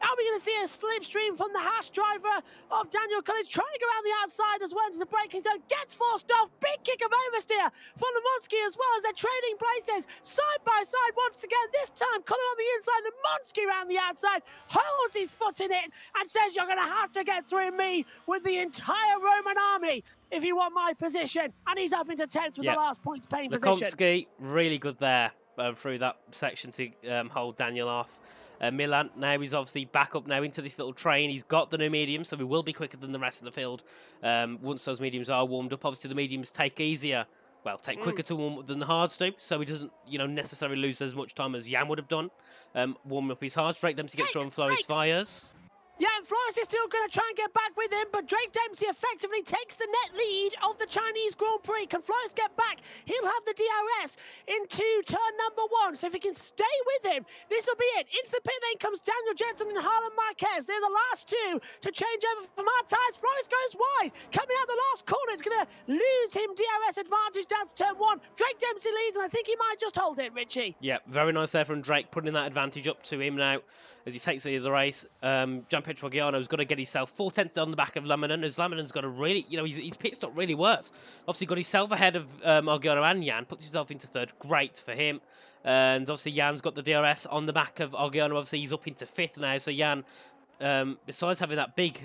A: Are we going to see a slipstream from the Haas driver of Daniel Kuller trying to go around the outside as well into the braking zone? Gets forced off. Big kick of oversteer for Lemonsky as well as they're trading places side by side once again. This time Kuller on the inside, Lemonsky around the outside, holds his foot in it and says, "You're going to have to get through me with the entire Roman army if you want my position." And he's up into 10th with the last points paying position.
B: Lukomsky, really good there through that section to hold Daniel off. Milan, now he's obviously back up now into this little train. He's got the new medium, so he will be quicker than the rest of the field once those mediums are warmed up. Obviously, the mediums take quicker to warm up than the hards do, so he doesn't, necessarily lose as much time as Jan would have done warming up his hards. Drake Dempsey gets through on Floris fires.
A: Yeah, Flores is still going to try and get back with him, but Drake Dempsey effectively takes the net lead of the Chinese Grand Prix. Can Flores get back? He'll have the DRS into turn number 1, so if he can stay with him, this will be it. Into the pit lane comes Daniel Jensen and Harlan Marquez. They're the last two to change over from our tyres. Flores goes wide. Coming out the last corner, it's going to lose him DRS advantage down to turn 1. Drake Dempsey leads, and I think he might just hold it, Richie.
B: Yeah, very nice there from Drake, putting that advantage up to him now as he takes the other race. Gianpietro Giano's got to get himself 4 tenths on the back of Lamanen, as Lamanen's got to really, his pit stop really works. Obviously got himself ahead of Argiano and Jan, puts himself into third. Great for him. And obviously Jan's got the DRS on the back of Argiano. Obviously he's up into 5th now, so Jan, besides having that big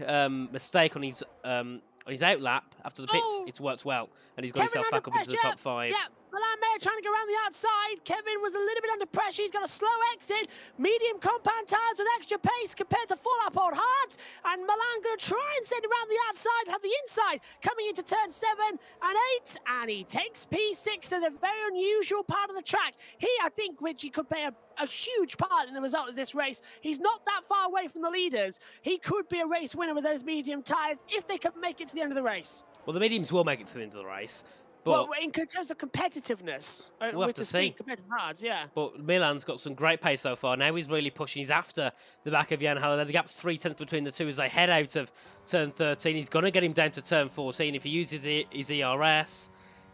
B: mistake on his outlap after the pits, it's worked well, and he's got himself back up into the top 5.
A: Yeah. Milan Mayer trying to go around the outside. Kevin was a little bit under pressure. He's got a slow exit. Medium compound tyres with extra pace compared to full up on hards. And Milan going to try and send around the outside, have the inside coming into turn 7 and 8. And he takes P6 at a very unusual part of the track. He, I think, Richie, could play a huge part in the result of this race. He's not that far away from the leaders. He could be a race winner with those medium tyres if they can make it to the end of the race.
B: Well, the mediums will make it to the end of the race. But
A: well, in terms of competitiveness,
B: we'll have to see.
A: Competitive hards, yeah.
B: But Milan's got some great pace so far. Now he's really pushing. He's after the back of Jan Haller. The gap's 3 tenths between the two as they head out of turn 13. He's going to get him down to turn 14. If he uses his ERS,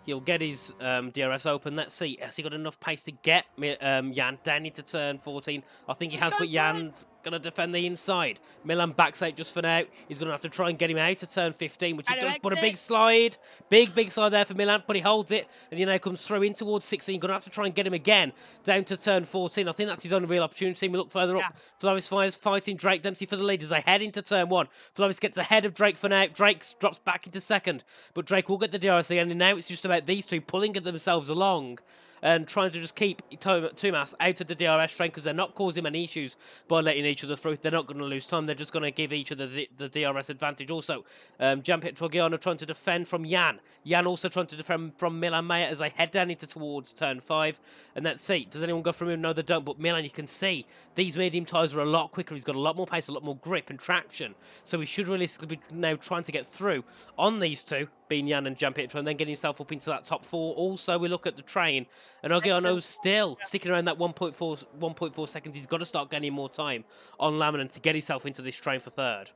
B: he'll get his DRS open. Let's see. Has he got enough pace to get Jan down into turn 14? I think he has, but Jan's going to defend the inside. Milan backs out just for now. He's going to have to try and get him out of turn 15, which he does. But a big slide. Big slide there for Milan, but he holds it. And he now comes through in towards 16. Going to have to try and get him again down to turn 14. I think that's his only real opportunity. We look further up. Flores fires, fighting Drake Dempsey for the lead as they head into turn 1. Flores gets ahead of Drake for now. Drake drops back into second. But Drake will get the DRS again. And now it's just about these two pulling themselves along and trying to just keep Tumas out of the DRS train, because they're not causing any issues by letting each other through. They're not going to lose time. They're just going to give each other the DRS advantage. Also, Gianpietro Giano trying to defend from Jan. Jan also trying to defend from Milan Mayer as they head down into towards turn 5. And let's see, does anyone go from him? No, they don't. But Milan, you can see these medium tyres are a lot quicker. He's got a lot more pace, a lot more grip and traction. So he should realistically be now trying to get through on these two, being Jan and Gianpietro, and then getting himself up into that top 4. Also, we look at the train, and Argiano's still sticking around that 1.4 seconds. He's got to start gaining more time on Lamanen to get himself into this train for third.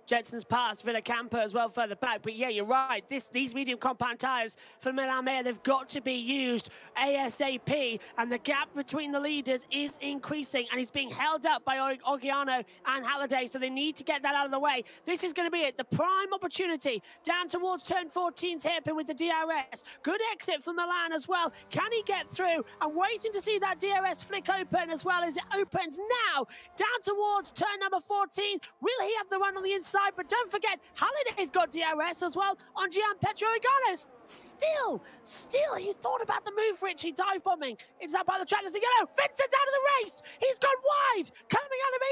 A: Jensen's past Villacampa as well further back, but yeah, you're right. These medium compound tyres for Milan Mayer, they've got to be used ASAP, and the gap between the leaders is increasing, and he's being held up by Argiano and Halliday, so they need to get that out of the way. This is going to be it, the prime opportunity down towards turn 14's hairpin with the DRS. Good exit for Milan as well. Can he get through? I'm waiting to see that DRS flick open as well as it opens now down towards turn number 14. Will he have the run on the inside? But don't forget, Halliday's got DRS as well on Gianpietro Giano. Still, he thought about the move, Richie, dive bombing. It's that by the track. Does he go? Vincent's out of the race. He's gone wide, coming out of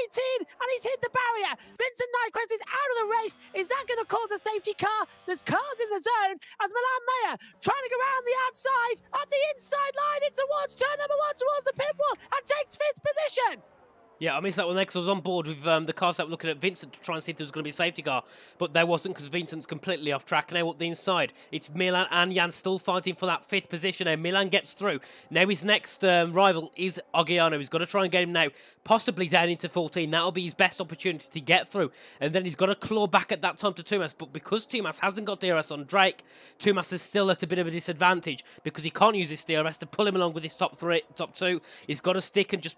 A: 18, and he's hit the barrier. Vincent Nyquist is out of the race. Is that going to cause a safety car? There's cars in the zone as Milan Mayer trying to go around the outside, up the inside line, in towards turn number 1, towards the pit wall, and takes 5th position.
B: Yeah, I missed that one there because I was on board with the cars that were looking at Vincent to try and see if there was going to be a safety car. But there wasn't, because Vincent's completely off track. Now up the inside, it's Milan and Jan still fighting for that 5th position. And Milan gets through. Now his next rival is Argiano. He's got to try and get him now, possibly down into 14. That'll be his best opportunity to get through. And then he's got to claw back at that time to Tumas. But because Tumas hasn't got DRS on Drake, Tumas is still at a bit of a disadvantage because he can't use his DRS to pull him along with his top 2. He's got to stick and just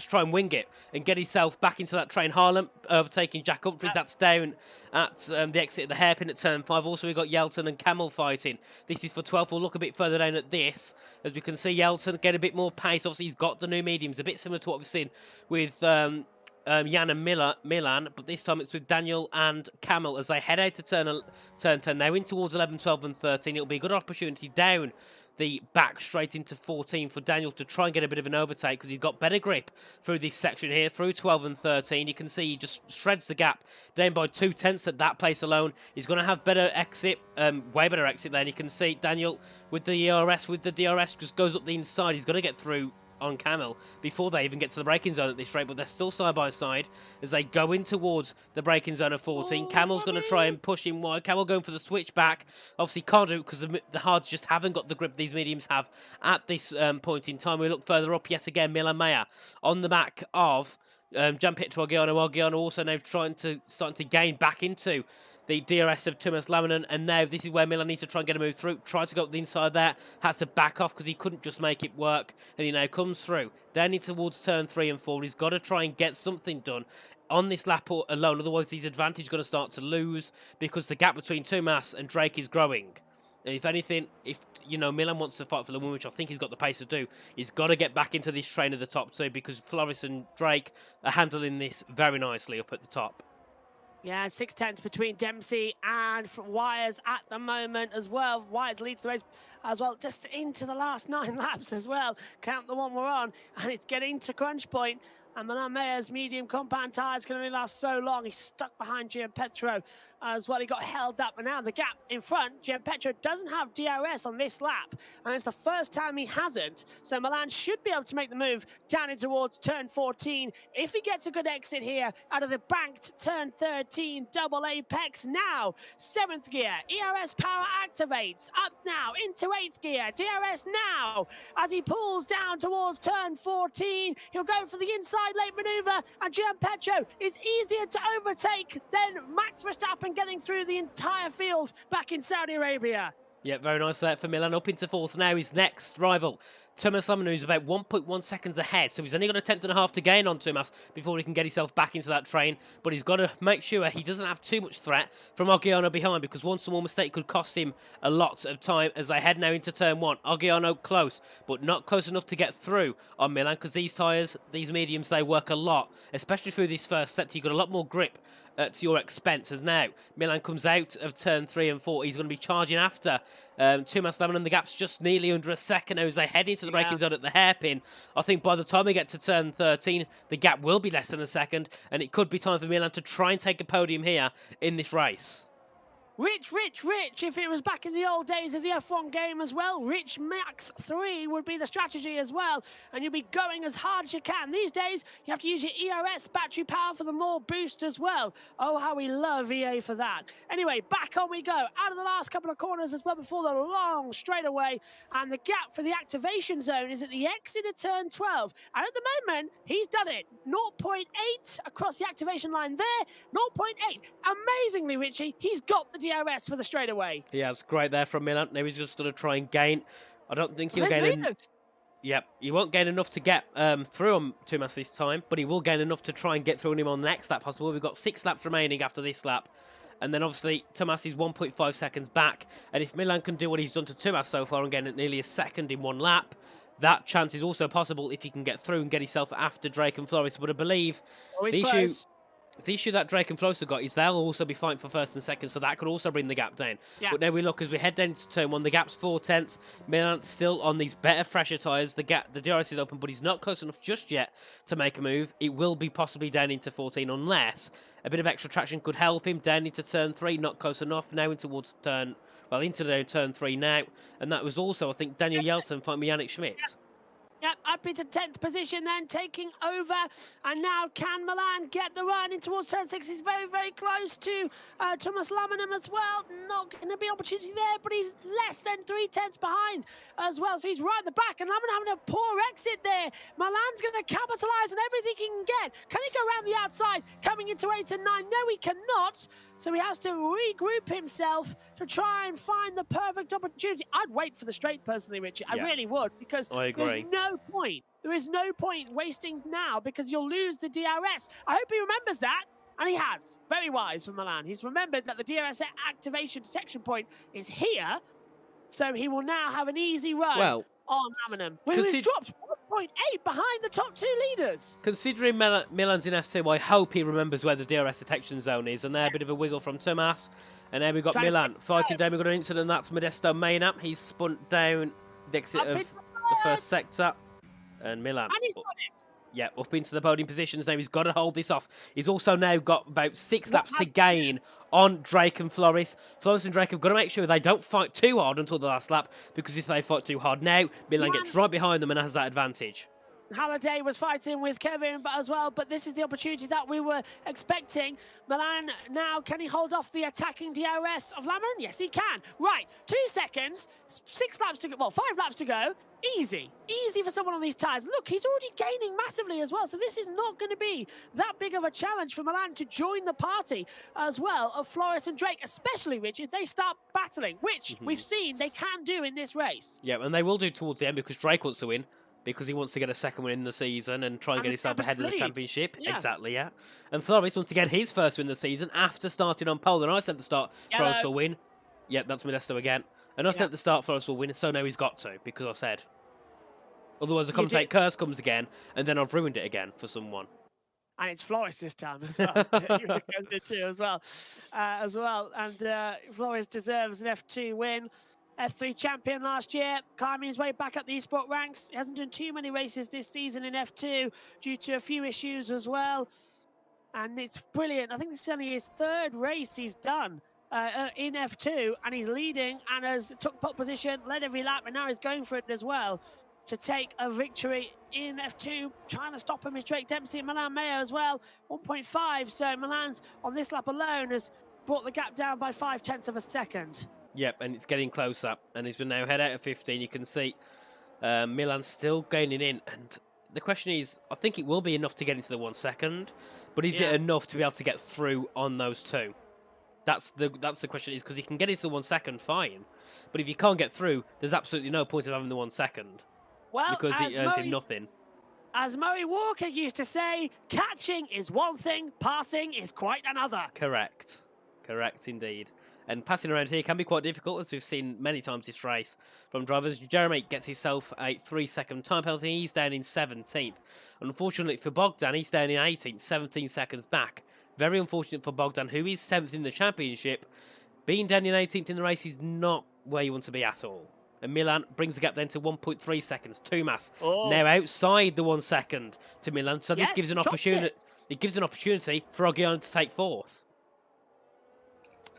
B: try and wing it and get himself back into that train. Harlem overtaking Jack Humphries. That's down at the exit of the hairpin at turn 5. Also, we've got Yelton and Camel fighting. This is for 12th. We'll look a bit further down at this. As we can see, Yelton get a bit more pace. Obviously, he's got the new mediums, a bit similar to what we've seen with Jan and Milan, but this time it's with Daniel and Camel as they head out to turn 10. Now in towards 11, 12 and 13. It'll be a good opportunity down the back straight into 14 for Daniel to try and get a bit of an overtake, because he's got better grip through this section here, through 12 and 13. You can see he just shreds the gap down by 2 tenths at that place alone. He's going to have better exit, way better exit there. And you can see Daniel with the ERS, with the DRS, just goes up the inside. He's got to get through on Camel before they even get to the braking zone at this rate, but they're still side by side as they go in towards the braking zone of 14. Camel's going to try and push him wide. Camel going for the switchback. Obviously can't do it because the hards just haven't got the grip these mediums have at this point in time. We look further up yet again. Milan Meyer on the back of jump hit to Argiano. Argiano also now starting to gain back into the DRS of Thomas Lamanen, and now this is where Milan needs to try and get a move through. Tried to go up the inside there, had to back off because he couldn't just make it work, and he now comes through. Down into towards turn 3 and 4. He's got to try and get something done on this lap alone, otherwise his advantage is going to start to lose because the gap between Thomas and Drake is growing. And if anything, if Milan wants to fight for the win, which I think he's got the pace to do, he's got to get back into this train of the top two because Floris and Drake are handling this very nicely up at the top.
A: Yeah, 6/10 between Dempsey and Wires at the moment as well. Wires leads the race as well, just into the last 9 laps as well. Count the one we're on, and it's getting to crunch point. And Milan Meyer's medium compound tyres can only last so long. He's stuck behind Gianpetro as well. He got held up, and now the gap in front. Gianpetro doesn't have DRS on this lap, and it's the first time he hasn't. So Milan should be able to make the move down in towards turn 14. If he gets a good exit here out of the banked turn 13 double apex. Now 7th gear, ERS power activates. Up now into 8th gear, DRS now as he pulls down towards turn 14. He'll go for the inside late maneuver, and Gianpetro is easier to overtake than Max Verstappen getting through the entire field back in Saudi Arabia.
B: Yeah, very nice there for Milan. Up into 4th now, his next rival, Thomas Lamanen, who's about 1.1 seconds ahead. So he's only got a 10.5 to gain on Thomas before he can get himself back into that train. But he's got to make sure he doesn't have too much threat from Argiano behind, because one small mistake could cost him a lot of time as they head now into turn 1. Argiano close, but not close enough to get through on Milan, because these tyres, these mediums, they work a lot, especially through this first sector. You've got a lot more grip to your expense. As now Milan comes out of turn 3 and 4, he's going to be charging after Thomas Lamanen. The gap's just nearly under a second now as they head into the braking zone at the hairpin. I think by the time we get to turn 13, the gap will be less than a second, and it could be time for Milan to try and take a podium here in this race.
A: Rich, if it was back in the old days of the F1 game as well, Rich Max 3 would be the strategy as well, and you'll be going as hard as you can. These days, you have to use your ERS battery power for the more boost as well. Oh, how we love EA for that. Anyway, back on we go, out of the last couple of corners as well before the long straightaway, and the gap for the activation zone is at the exit of turn 12, and at the moment, he's done it. 0.8 across the activation line there, 0.8. Amazingly, Richie, he's got the DRS for the straightaway.
B: Yeah, it's great there from Milan. Now he's just going to try and gain. I don't think he'll gain. Yep, he won't gain enough to get through on Thomas this time, but he will gain enough to try and get through on him on the next lap possible. We've got 6 laps remaining after this lap. And then obviously Thomas is 1.5 seconds back. And if Milan can do what he's done to Thomas so far and gain nearly a second in one lap, that chance is also possible if he can get through and get himself after Drake and Floris. But I believe the issue that Drake and Floris have got is they'll also be fighting for first and second, so that could also bring the gap down. Yeah. But now we look, as we head down to turn 1, the gap's 4/10. Milan's still on these better, fresher tyres. The DRS is open, but he's not close enough just yet to make a move. It will be possibly down into 14 unless a bit of extra traction could help him. Down into turn 3, not close enough. Now into turn 3 now. And that was also, I think, Daniel Yeltsin fighting Yannick Schmidt.
A: Yep, up into 10th position then, taking over. And now can Milan get the run in towards turn 6? He's very, very close to Thomas Lamanen as well. Not going to be opportunity there, but he's less than 3/10 behind as well. So he's right at the back, and Lamanen having a poor exit there. Milan's going to capitalise on everything he can get. Can he go around the outside, coming into 8 and 9? No, he cannot. So he has to regroup himself to try and find the perfect opportunity. I'd wait for the straight, personally, Richard. I really would, because there's no point. There is no point wasting now, because you'll lose the DRS. I hope he remembers that, and he has. Very wise from Milan. He's remembered that the DRS activation detection point is here, so he will now have an easy run on Lamanen, who has dropped 1.8 behind the top 2 leaders.
B: Considering Milan's in F2, I hope he remembers where the DRS detection zone is. And there, a bit of a wiggle from Thomas. And then we've got Milan fighting down. We've got an incident, that's Modesto Maynard. He's spun down the exit of the first sector. And Milan. And he's got it. Yeah, up into the podium positions now. He's got to hold this off. He's also now got about 6 laps to gain on Drake and Floris. Floris and Drake have got to make sure they don't fight too hard until the last lap, because if they fight too hard now, Milan gets right behind them and has that advantage.
A: Halliday was fighting with Kevin but as well, but this is the opportunity that we were expecting. Milan now, can he hold off the attacking DRS of Lammen? Yes, he can. Right, 2 seconds, 6 laps to go, well, 5 laps to go. Easy for someone on these tyres. Look, he's already gaining massively as well, so this is not going to be that big of a challenge for Milan to join the party as well of Floris and Drake, especially, Rich, if they start battling, which we've seen they can do in this race.
B: Yeah, and they will do towards the end because Drake wants to win. Because he wants to get a second win in the season and try and get himself ahead of the championship.
A: Yeah.
B: Exactly, yeah. And Floris wants to get his first win of the season after starting on pole. And I said at the start, Floris will win. Yep, that's Modesto again. And I said at the start, Floris will win. So now he's got to, because I said. Otherwise, the commentate curse comes again, and then I've ruined it again for someone.
A: And it's Floris this time as well. as well. And Floris deserves an F2 win. F3 champion last year, climbing his way back up the esport ranks. He hasn't done too many races this season in F2 due to a few issues as well. And it's brilliant. I think this is only his 3rd race he's done in F2, and he's leading and has took pole position, led every lap, and now he's going for it as well to take a victory in F2. Trying to stop him is Drake Dempsey and Milan Mayo as well, 1.5. So Milan's on this lap alone has brought the gap down by 0.5 of a second.
B: Yep, and it's getting closer. And he's been now head out of 15. You can see Milan's still gaining in. And the question is, I think it will be enough to get into the 1 second. But is it enough to be able to get through on those 2? That's the question, is because he can get into the 1 second, fine. But if you can't get through, there's absolutely no point of having the 1 second.
A: Well,
B: because it earns him nothing.
A: As Murray Walker used to say, catching is one thing, passing is quite another.
B: Correct. Correct indeed. And passing around here can be quite difficult, as we've seen many times this race from drivers. Jeremy gets himself a 3-second time penalty. He's down in 17th. Unfortunately for Bogdan, he's down in 18th, 17 seconds back. Very unfortunate for Bogdan, who is 7th in the championship. Being down in 18th in the race is not where you want to be at all. And Milan brings the gap then to 1.3 seconds. Tumas now outside the 1 second to Milan. So this gives an opportunity. It gives an opportunity for Ogiano to take 4th.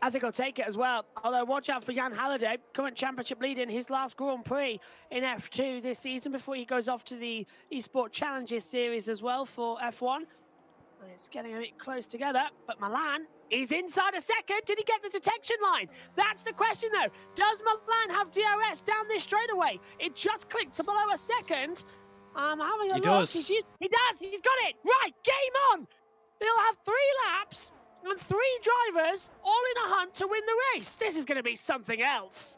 A: I think I'll take it as well. Although, watch out for Jan Halliday, current championship leader in his last Grand Prix in F2 this season before he goes off to the Esport Challenges series as well for F1. And it's getting a bit close together, but Milan is inside a second. Did he get the detection line? That's the question, though. Does Milan have DRS down this straightaway? It just clicked to below a second. I'm having a look. He does. He's got it. Right, game on. He'll have 3 laps and 3 drivers all in a hunt to win the race. This is going to be something else.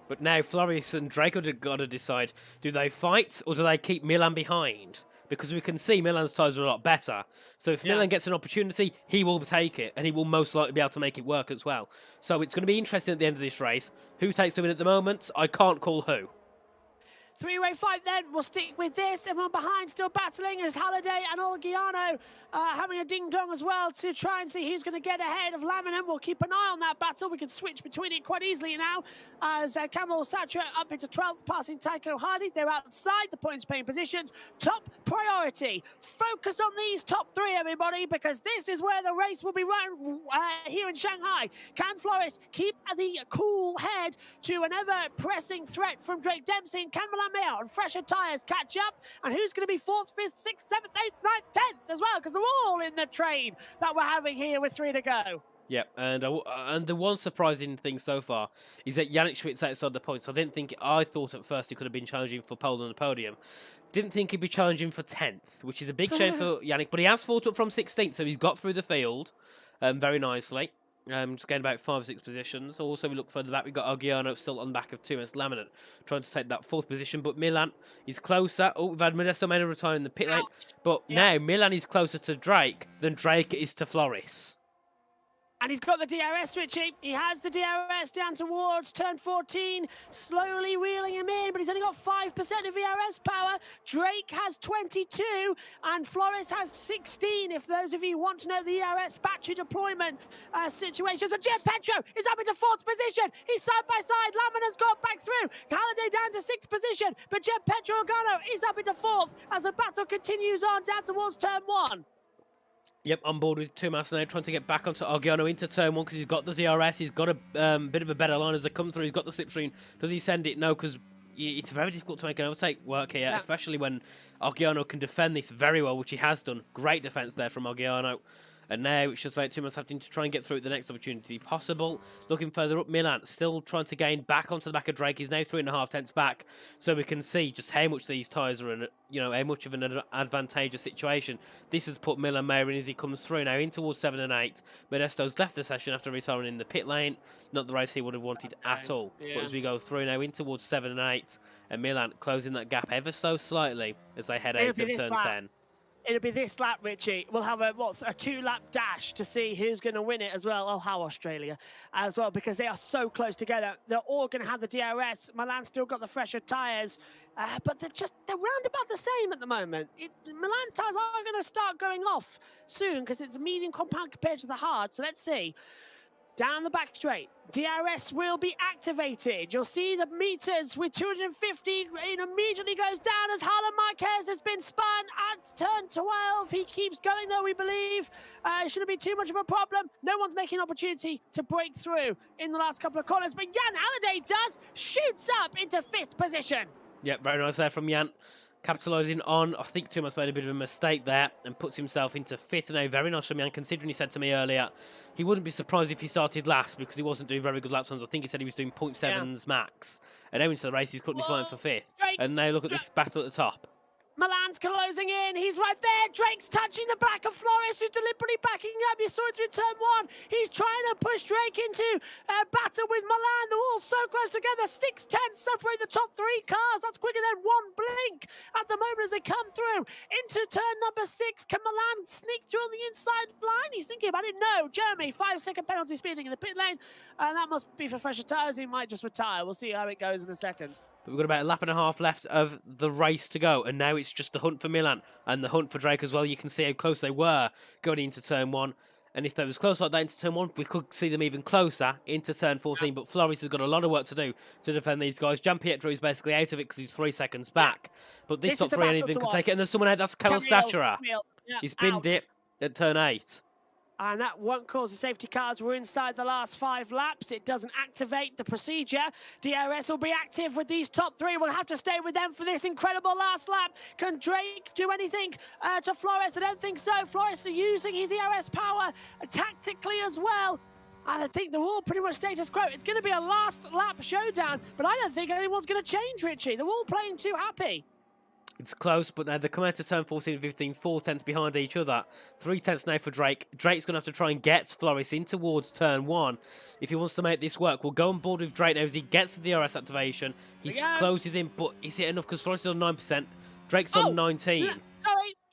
B: But now Floris and Drake have got to decide, do they fight or do they keep Milan behind? Because we can see Milan's tyres are a lot better. So if Milan gets an opportunity, he will take it, and he will most likely be able to make it work as well. So it's going to be interesting at the end of this race. Who takes the win at the moment? I can't call who.
A: 3-way fight then. We'll stick with this. Everyone behind still battling as Halliday and Olgiano having a ding-dong as well to try and see who's going to get ahead of Laminen. We'll keep an eye on that battle. We can switch between it quite easily now as Kamil Satra up into 12th, passing Tycho Hardy. They're outside the points-paying positions. Top priority. Focus on these top 3, everybody, because this is where the race will be run here in Shanghai. Can Floris keep the cool head to an ever-pressing threat from Drake Dempsey? And can Milan Mayo on fresher tyres catch up? And who's going to be 4th, 5th, 6th, 7th, 8th, 9th, 10th as well? Because they're all in the train that we're having here with 3 to go.
B: Yep, and the one surprising thing so far is that Yannick Schmidt's outside the points. I thought at first he could have been challenging for pole on the podium. Didn't think he'd be challenging for 10th, which is a big shame for Yannick. But he has fought up from 16th, so he's got through the field very nicely. Just gained about 5 or 6 positions. Also, we look further back. We've got Ogiano still on the back of Tumas Laminen, trying to take that 4th position. But Milan is closer. Oh, we've had Modesto Mena retire in the pit lane. But now Milan is closer to Drake than Drake is to Floris.
A: And he's got the DRS, Richie. He has the DRS down towards turn 14, slowly reeling him in, but he's only got 5% of DRS power. Drake has 22, and Floris has 16, if those of you want to know the DRS battery deployment situation. So Jed Petro is up into 4th position. He's side by side. Laminen's got back through. Halliday down to 6th position, but Jed Petro Ogano is up into 4th as the battle continues on down towards turn 1.
B: Yep, on board with Tumas now, trying to get back onto Ogiano into turn 1 because he's got the DRS. He's got a bit of a better line as they come through. He's got the slipstream. Does he send it? No, because it's very difficult to make an overtake work here, especially when Argiano can defend this very well, which he has done. Great defence there from Argiano. And now it's just about 2 months having to try and get through the next opportunity possible. Looking further up, Milan still trying to gain back onto the back of Drake. He's now 3.5 tenths back, so we can see just how much these tyres are in, how much of an advantageous situation. This has put Milan Mayer in as he comes through now in towards 7 and 8. Modesto's left the session after retiring in the pit lane. Not the race he would have wanted at all. Yeah. But as we go through now in towards 7 and 8, and Milan closing that gap ever so slightly as they head out of turn 10.
A: It'll be this lap, Richie. We'll have a 2-lap dash to see who's going to win it as well. Oh, how Australia as well, because they are so close together. They're all going to have the DRS. Milan's still got the fresher tyres, but they're round about the same at the moment. Milan's tyres are going to start going off soon because it's a medium compound compared to the hard. So let's see. Down the back straight, DRS will be activated. You'll see the meters with 250. It immediately goes down as Harlan Marquez has been spun at turn 12. He keeps going though, we believe. It shouldn't be too much of a problem. No one's making an opportunity to break through in the last couple of corners, but Jan Halliday does, shoots up into 5th position.
B: Yep, very nice there from Jan. Capitalising on, I think Tumas made a bit of a mistake there and puts himself into 5th now. Very nice from Jan, considering he said to me earlier he wouldn't be surprised if he started last because he wasn't doing very good lap times. I think he said he was doing 0.7s max. And now into the race, he's currently flying for 5th. And now look at this battle at the top.
A: Milan's closing in. He's right there. Drake's touching the back of Flores, who's deliberately backing up. You saw it through turn 1. He's trying to push Drake into a battle with Milan. They're all so close together. 6 tenths separate the top 3 cars. That's quicker than one blink at the moment as they come through into turn number 6. Can Milan sneak through on the inside line? He's thinking about it. No. Jeremy, 5-second penalty speeding in the pit lane. And that must be for fresher tyres. He might just retire. We'll see how it goes in a second.
B: But we've got about a lap and a half left of the race to go, and now it's just the hunt for Milan and the hunt for Drake as well. You can see how close they were going into turn 1, and if they was close like that into turn 1, we could see them even closer into turn 14. But Flores has got a lot of work to do to defend these guys. Jean-Pietro is basically out of it because he's 3 seconds back. But this top 3 ain't even could take it, and there's someone out. That's Camille Stachera. He's binned it at turn 8.
A: And that won't cause the safety cars. We're inside the last 5 laps. It doesn't activate the procedure. DRS will be active with these top 3. We'll have to stay with them for this incredible last lap. Can Drake do anything to Flores? I don't think so. Flores using his ERS power tactically as well. And I think they're all pretty much status quo. It's going to be a last lap showdown, but I don't think anyone's going to change, Richie. They're all playing too happy.
B: It's close, but now they come out to turn 14 and 15, 4 tenths behind each other. 3 tenths now for Drake. Drake's going to have to try and get Flores in towards turn 1 if he wants to make this work. We'll go on board with Drake now as he gets the DRS activation. He closes in, but is it enough? Because Flores is on 9%. Drake's on 19.
A: Sorry.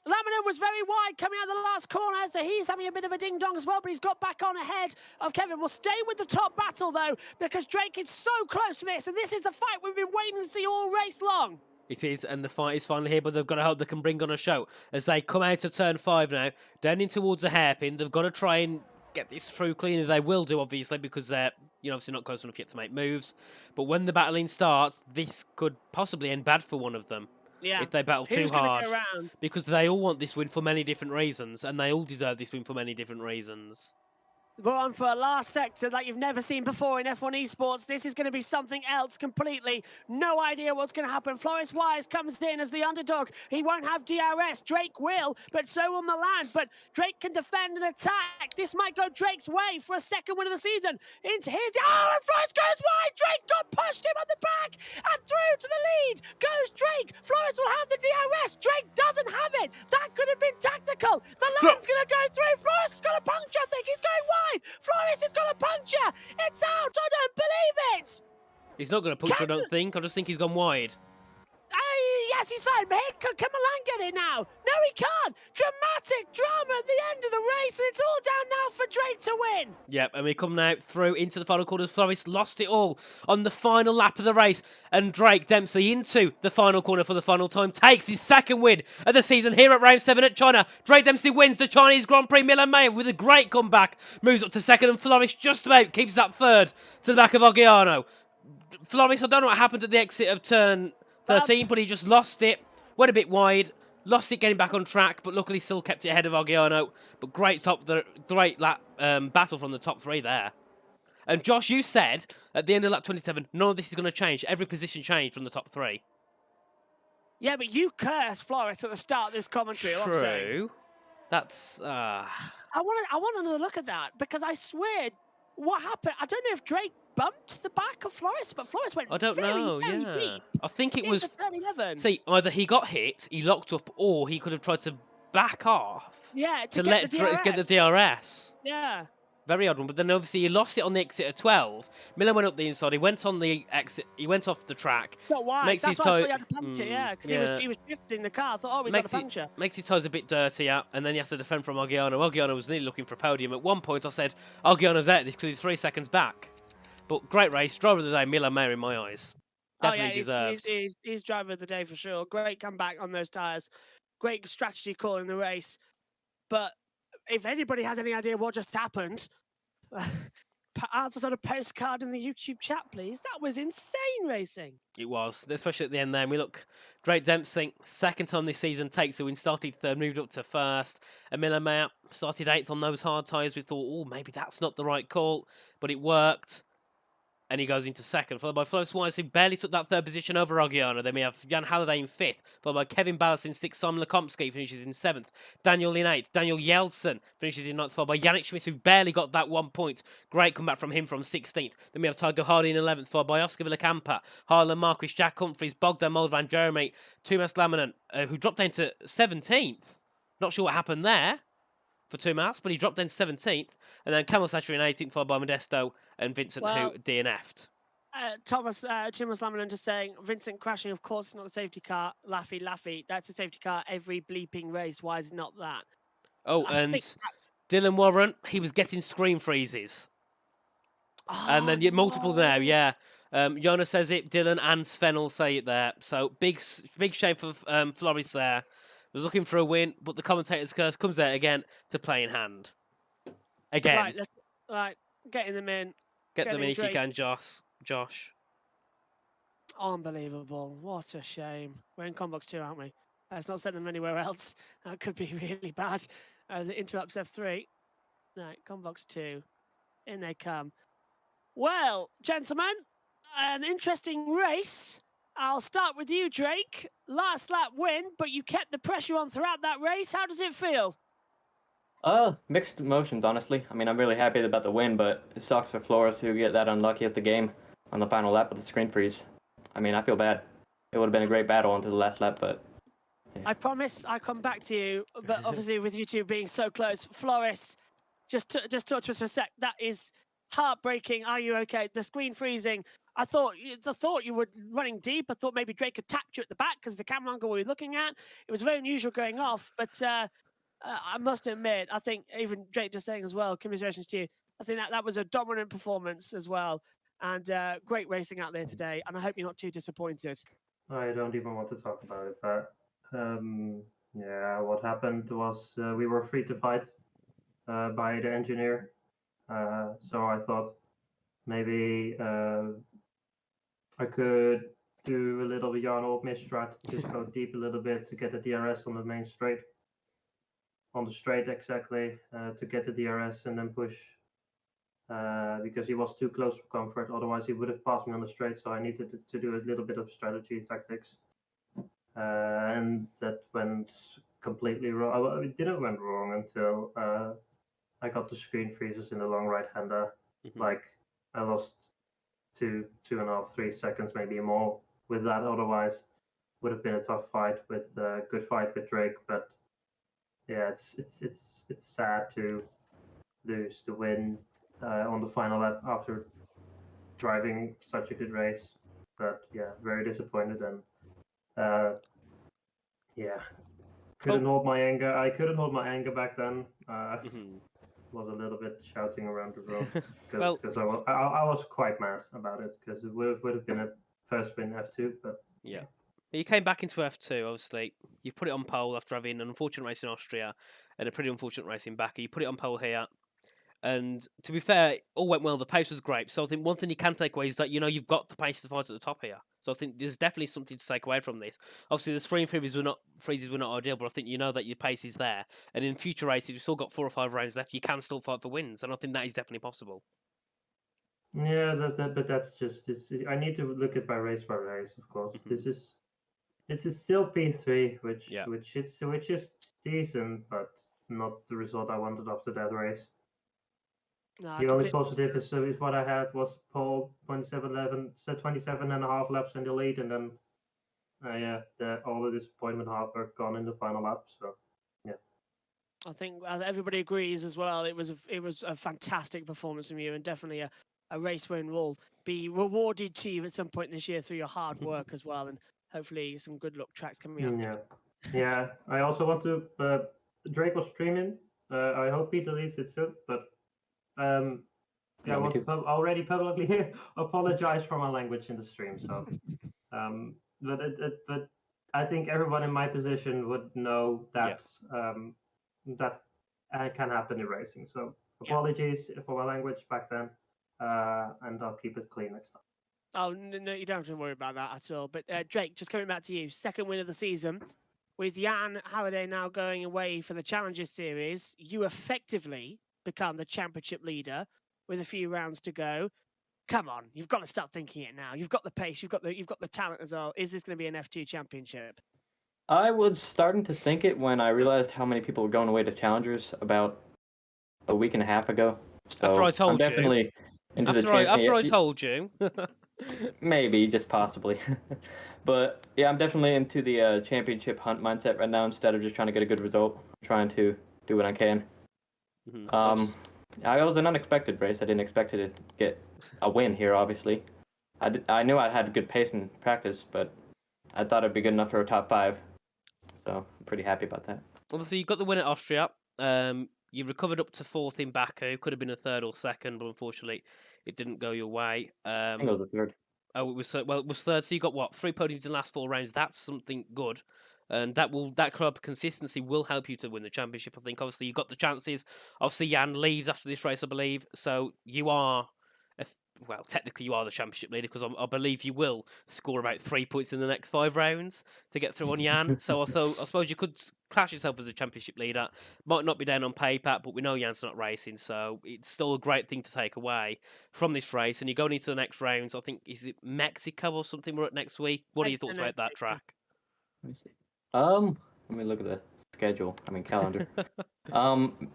A: Lamina was very wide coming out of the last corner, so he's having a bit of a ding-dong as well, but he's got back on ahead of Kevin. We'll stay with the top battle, though, because Drake is so close to this, and this is the fight we've been waiting to see all race long.
B: It is, and the fight is finally here, but they've got to hope they can bring on a show. As they come out of turn 5 now, down in towards the hairpin, they've got to try and get this through cleanly. They will do, obviously, because they're obviously not close enough yet to make moves. But when the battling starts, this could possibly end bad for one of them. Yeah. If they battle too hard. Because they all want this win for many different reasons, and they all deserve this win for many different reasons.
A: We're on for a last sector that you've never seen before in F1 Esports. This is going to be something else completely. No idea what's going to happen. Flores Wise comes in as the underdog. He won't have DRS. Drake will, but so will Milan. But Drake can defend and attack. This might go Drake's way for a second win of the season. Into his... Oh, and Flores goes wide. Drake got pushed him on the back and through to the lead. Goes Drake. Flores will have the DRS. Drake doesn't have it. That could have been tactical. Milan's going to go through. Flores has got a puncture. I think he's going wide. Flores has got a puncture. It's out. I don't believe it.
B: He's not going to puncture, I don't think. I just think he's gone wide.
A: Yes, he's fine. But can Milan get it now? No, he can't. Dramatic drama at the end of the race, and it's all down now for Drake to win.
B: Yep, and we come now through into the final quarter. Flores lost it all on the final lap of the race, and Drake Dempsey into the final corner for the final time takes his 2nd win of the season here at round 7 at China. Drake Dempsey wins the Chinese Grand Prix. Milan Mayer with a great comeback moves up to 2nd, and Flores just about keeps that 3rd to the back of Argiano. Flores, I don't know what happened at the exit of turn 13, but he just lost it, went a bit wide, lost it getting back on track, but luckily still kept it ahead of Argiano. But great battle from the top 3 there. And Josh, you said at the end of lap 27, none of this is going to change. Every position changed from the top 3.
A: Yeah, but you cursed Flores at the start of this commentary. All I'm saying.
B: True. That's.
A: I want another look at that because I swear, what happened? I don't know if Drake bumped the back of Flores, but Flores went
B: I don't
A: very,
B: know.
A: very
B: Yeah.
A: deep.
B: I think it was.
A: Into turn 11.
B: See, either he got hit, he locked up, or he could have tried to back off.
A: Yeah, to
B: let
A: get
B: get the DRS.
A: Yeah.
B: Very odd one, but then obviously he lost it on the exit at 12. Miller went up the inside. He went on the exit. He went off the track.
A: Not wide.
B: Makes
A: That's
B: his
A: why I
B: toe.
A: thought he had a puncture. Yeah, because he was drifting the car. I thought, oh, he's had a puncture.
B: Makes his toes a bit dirtier, and then he has to defend from Argiano. Argiano was nearly looking for a podium. At one point, I said Argiano's out of this because he's 3 seconds back. But great race, driver of the day, Miller Mayer in my eyes. Definitely deserved.
A: He's driver of the day for sure. Great comeback on those tyres. Great strategy call in the race. But if anybody has any idea what just happened, answers on a postcard in the YouTube chat, please. That was insane racing.
B: It was, especially at the end there. And we look, Drake Dempsey, second time this season, takes a win, started third, moved up to first. And Miller Mayer started 8th on those hard tyres. We thought, oh, maybe that's not the right call, but it worked. And he goes into second, followed by Flores Wise, who barely took that third position over Argiano. Then we have Jan Halliday in 5th, followed by Kevin Ballas in 6th. Simon Lekomsky finishes in 7th. Daniel in 8th. Daniel Yeltsin finishes in 9th, followed by Yannick Schmitz, who barely got that 1 point. Great comeback from him from 16th. Then we have Tygo Hardy in 11th, followed by Oscar Villacampa, Harlan Marquis, Jack Humphries, Bogdan Moldovan, Jeremy, Tumas Lamanen, who dropped down to 17th. Not sure what happened there for Tumas, but he dropped down to 17th. And then Camel Satcher in 18th, followed by Modesto and Vincent, who DNF'd.
A: Tumas Lamanen just saying, Vincent crashing, of course, it's not the safety car. Laffy, that's a safety car every bleeping race. Why is it not that?
B: Oh, and Dylan Warren, he was getting screen freezes.
A: Oh,
B: and then multiple there, yeah. Jonas says it, Dylan and Sven all say it there. So big shame for Flores there. Was looking for a win, but the commentator's curse comes there again to play in hand. Again.
A: Right, getting them in.
B: Get them in if you can, Josh.
A: Unbelievable. What a shame. We're in Combox 2, aren't we? Let's not send them anywhere else. That could be really bad. As it interrupts F3. No, Combox 2. In they come. Well, gentlemen, an interesting race. I'll start with you, Drake. Last lap win, but you kept the pressure on throughout that race. How does it feel?
C: Mixed emotions, honestly. I mean, I'm really happy about the win, but it sucks for Flores to get that unlucky at the game on the final lap with the screen freeze. I mean, I feel bad. It would have been a great battle until the last lap, but... Yeah.
A: I promise I'll come back to you, but obviously with you two being so close, Flores, just talk to us for a sec. That is heartbreaking. Are you okay? The screen freezing. I thought you were running deep. I thought maybe Drake had tapped you at the back because the camera angle we were looking at. It was very unusual going off, but I must admit, I think even Drake just saying as well, commiserations to you. I think that was a dominant performance as well, and great racing out there today. And I hope you're not too disappointed.
D: I don't even want to talk about it, but yeah, what happened was we were free to fight by the engineer. So I thought maybe I could do a little Jan misstrat, just go deep a little bit to get the DRS on the main straight. On the straight exactly, to get the DRS and then push because he was too close for comfort. Otherwise he would have passed me on the straight, so I needed to do a little bit of strategy tactics. And that went completely wrong. Well, it didn't went wrong until I got the screen freezes in the long right-hander. Like I lost 2.5, 3 seconds, maybe more with that. Otherwise would have been a tough fight with good fight with Drake, but yeah, it's sad to lose the win on the final lap after driving such a good race. But yeah, very disappointed, and yeah, couldn't hold my anger. I couldn't hold my anger back then. Was a little bit shouting around the room because I was quite mad about it because it would have been a first win F2, but
B: yeah. You came back into F2, obviously. You put it on pole after having an unfortunate race in Austria and a pretty unfortunate race in Baku. You put it on pole here. And to be fair, it all went well. The pace was great. So I think one thing you can take away is that, you've got the pace to fight at the top here. So I think there's definitely something to take away from this. Obviously, the screen freezes were not ideal, but I think you know that your pace is there. And in future races, we've still got 4 or 5 rounds left. You can still fight for wins. And I think that is definitely possible.
D: Yeah, but that's just this. I need to look at by race by race, of course. This is still P3,
B: Yeah.
D: which is decent, but not the result I wanted after that race.
A: No, I
D: The only
A: completely.
D: positive is what I had was pole 27:11, so 27 and a half laps in the lead, and then all the disappointment half are gone in the final lap. So yeah.
A: I think everybody agrees as well. It was a fantastic performance from you, and definitely a race win will be rewarded to you at some point this year through your hard work as well, and hopefully some good luck tracks coming up.
D: Yeah, yeah. I also want to. Drake was streaming. I hope he deletes it soon. But yeah, I
C: Yeah, me
D: want to
C: too.
D: already publicly apologize for my language in the stream. So, but I think everyone in my position would know that that can happen in racing. So
A: Yeah.
D: apologies for my language back then, and I'll keep it clean next time.
A: Oh no, you don't have to worry about that at all. But Drake, just coming back to you, second win of the season, with Jan Halliday now going away for the Challenger Series, you effectively become the championship leader with a few rounds to go. Come on, you've got to start thinking it now. You've got the pace, you've got the talent as well. Is this going to be an F2 championship?
C: I was starting to think it when I realized how many people were going away to Challengers about a week and a half ago. So
B: After I told
C: I'm definitely into the
B: after I told you.
C: Maybe, just possibly. But yeah, I'm definitely into the championship hunt mindset right now instead of just trying to get a good result. I'm trying to do what I can. I was an unexpected race. I didn't expect to get a win here, obviously. I knew I had good pace in practice, but I thought it'd be good enough for a top 5. So I'm pretty happy about that.
B: Obviously, you got the win at Austria. You recovered up to 4th in Baku. Could have been a 3rd or 2nd, but unfortunately, it didn't go your way.
C: I think it was the 3rd.
B: Oh, it was 3rd. So you got what? 3 podiums in the last 4 rounds. That's something good, and that club consistency will help you to win the championship. I think. Obviously, you got the chances. Obviously, Jan leaves after this race, I believe. So you are, well, technically you are the championship leader because I believe you will score about 3 points in the next 5 rounds to get through on Jan. So I suppose you could class yourself as a championship leader. Might not be down on paper, but we know Jan's not racing, so it's still a great thing to take away from this race. And you're going into the next rounds. I think, is it Mexico or something we're at next week? What are your thoughts about that track?
C: Let me see. Let me look at the schedule. I mean calendar.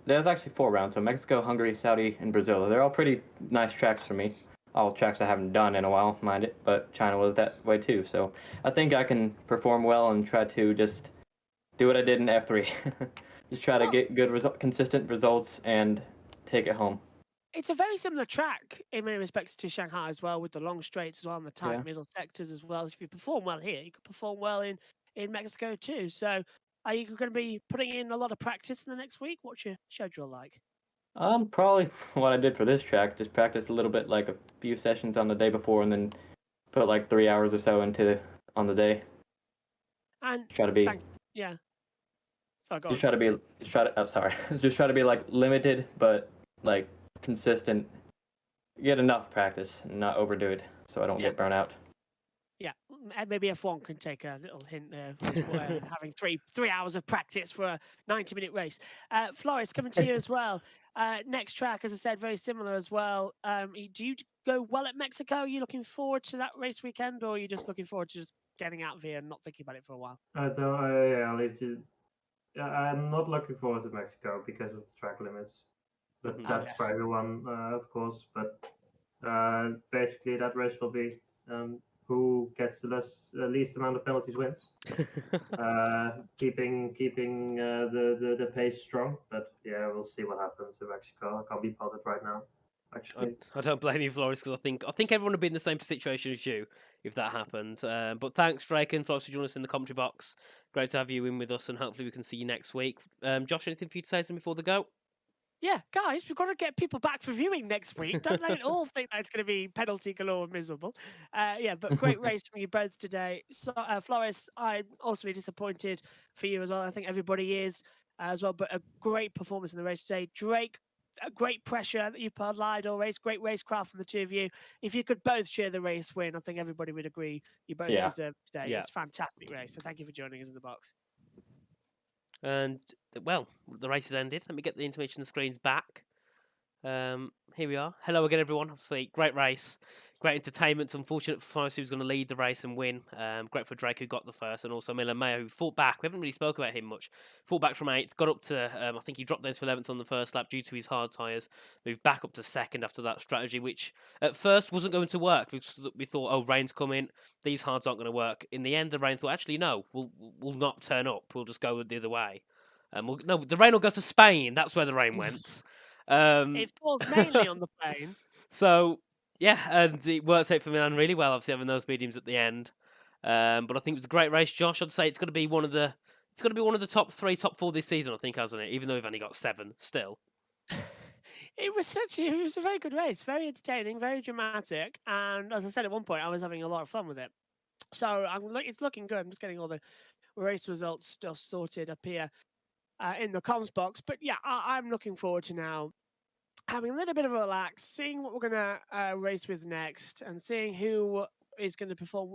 C: There's actually 4 rounds. So Mexico, Hungary, Saudi, and Brazil. They're all pretty nice tracks for me. All tracks I haven't done in a while, mind it. But China was that way too. So I think I can perform well and try to just do what I did in F3. Just try to get good consistent results and take it home.
A: It's a very similar track in many respects to Shanghai as well, with the long straights as well and the tight middle sectors as well. If you perform well here, you could perform well in Mexico too. So are you going to be putting in a lot of practice in the next week? What's your schedule like?
C: Probably what I did for this track, just practice a little bit, like a few sessions on the day before, and then put like 3 hours or so on the day.
A: And
C: try to be
A: yeah. Sorry, go
C: on. Just try to be like limited, but like consistent. Get enough practice, and not overdo it, so I don't get burnt out.
A: Yeah, maybe F1 can take a little hint there, having three hours of practice for a 90-minute race. Flores, coming to you as well. Next track, as I said, very similar as well. Do you go well at Mexico? Are you looking forward to that race weekend, or are you just looking forward to just getting out of here and not thinking about it for a while?
D: I'm not looking forward to Mexico because of the track limits. But that's for everyone, of course. But basically, that race will be who gets the least amount of penalties wins. Keeping the pace strong. But yeah, we'll see what happens in Mexico. I can't be bothered right now. Actually,
B: I don't blame you, Flores, because I think everyone would be in the same situation as you if that happened. But thanks, Drake and Flores, for joining us in the commentary box. Great to have you in with us, and hopefully we can see you next week. Josh, anything for you to say before the go?
A: Yeah, guys, we've got to get people back for viewing next week. Don't let it all think that it's going to be penalty galore and miserable. Yeah, but great race from you both today. So, Flores, I'm ultimately disappointed for you as well. I think everybody is as well, but a great performance in the race today. Drake, a great pressure that you applied all race. Great racecraft from the two of you. If you could both share the race win, I think everybody would agree you both deserve it today. Yeah. It's a fantastic race. So thank you for joining us in the box.
B: And, well, the race has ended. Let me get the intermission screens back. Here we are. Hello again, everyone. Obviously, great race, great entertainment. Unfortunate for Forrest, who's going to lead the race and win. Great for Drake, who got the first, and also Miller Mayo, who fought back. We haven't really spoke about him much. Fought back from 8th, got up to, I think he dropped down to 11th on the first lap due to his hard tyres. Moved back up to 2nd after that strategy, which at first wasn't going to work because we thought, oh, rain's coming, these hards aren't going to work. In the end, the rain thought, actually, no, we'll not turn up. We'll just go the other way. No, the rain will go to Spain. That's where the rain went.
A: It falls mainly on the plane.
B: So yeah, and it works out for Milan really well. Obviously having those mediums at the end, but I think it was a great race, Josh. I'd say it's going to be one of the top 3, top 4 this season. I think, hasn't it? Even though we've only got 7, still.
A: It was a very good race, very entertaining, very dramatic, and as I said at one point, I was having a lot of fun with it. So it's looking good. I'm just getting all the race results stuff sorted up here in the comms box. But yeah, I'm looking forward to now having a little bit of a relax, seeing what we're going to race with next, and seeing who is going to performed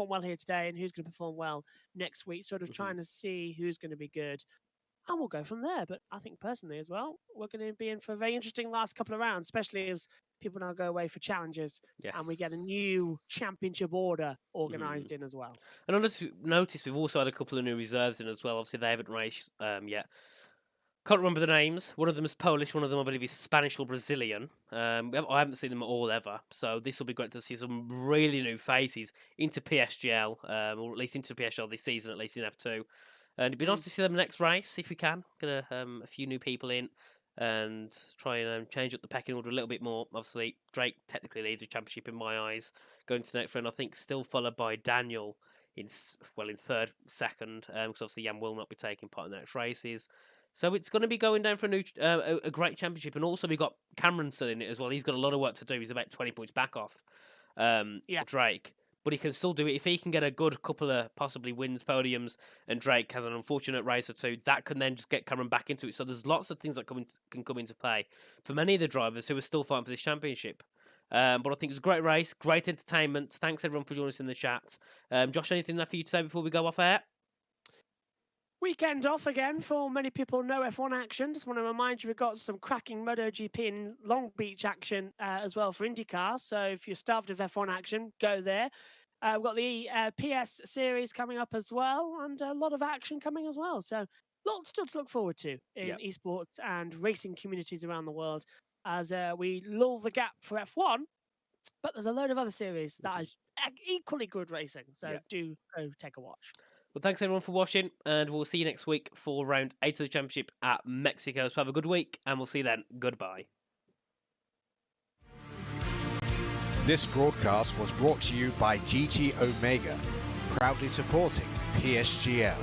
A: well here today and who's going to perform well next week, sort of trying to see who's going to be good. And we'll go from there. But I think personally as well, we're going to be in for a very interesting last couple of rounds, especially as people now go away for challenges and we get a new championship order organised in as well.
B: And notice we've also had a couple of new reserves in as well. Obviously, they haven't raced yet. Can't remember the names. One of them is Polish, one of them I believe is Spanish or Brazilian. I haven't seen them at all ever, so this will be great to see some really new faces into PSGL, or at least into PSGL this season, at least in F2. And it'd be nice to see them next race if we can. Get a few new people in and try and change up the pecking order a little bit more. Obviously, Drake technically leads the championship in my eyes. Going to the next round, I think, still followed by Daniel in 3rd, 2nd, because obviously Jan will not be taking part in the next races. So it's going to be going down for a great championship, and also we've got Cameron still in it as well. He's got a lot of work to do. He's about 20 points back off Drake, but he can still do it if he can get a good couple of possibly wins, podiums, and Drake has an unfortunate race or two. That can then just get Cameron back into it. So there's lots of things that can come into play for many of the drivers who are still fighting for this championship. But I think it was a great race, great entertainment. Thanks everyone for joining us in the chat. Josh, anything there for you to say before we go off air?
A: Weekend off again for many people. No F1 action. Just want to remind you we've got some cracking MotoGP and Long Beach action as well for IndyCar. So if you're starved of F1 action, go there. We've got the PS series coming up as well, and a lot of action coming as well. So lots still to look forward to in esports and racing communities around the world as we lull the gap for F1. But there's a load of other series that are equally good racing. So do go take a watch.
B: Well, thanks everyone for watching, and we'll see you next week for round 8 of the championship at Mexico. So have a good week, and we'll see you then. Goodbye.
E: This broadcast was brought to you by GT Omega, proudly supporting PSGL.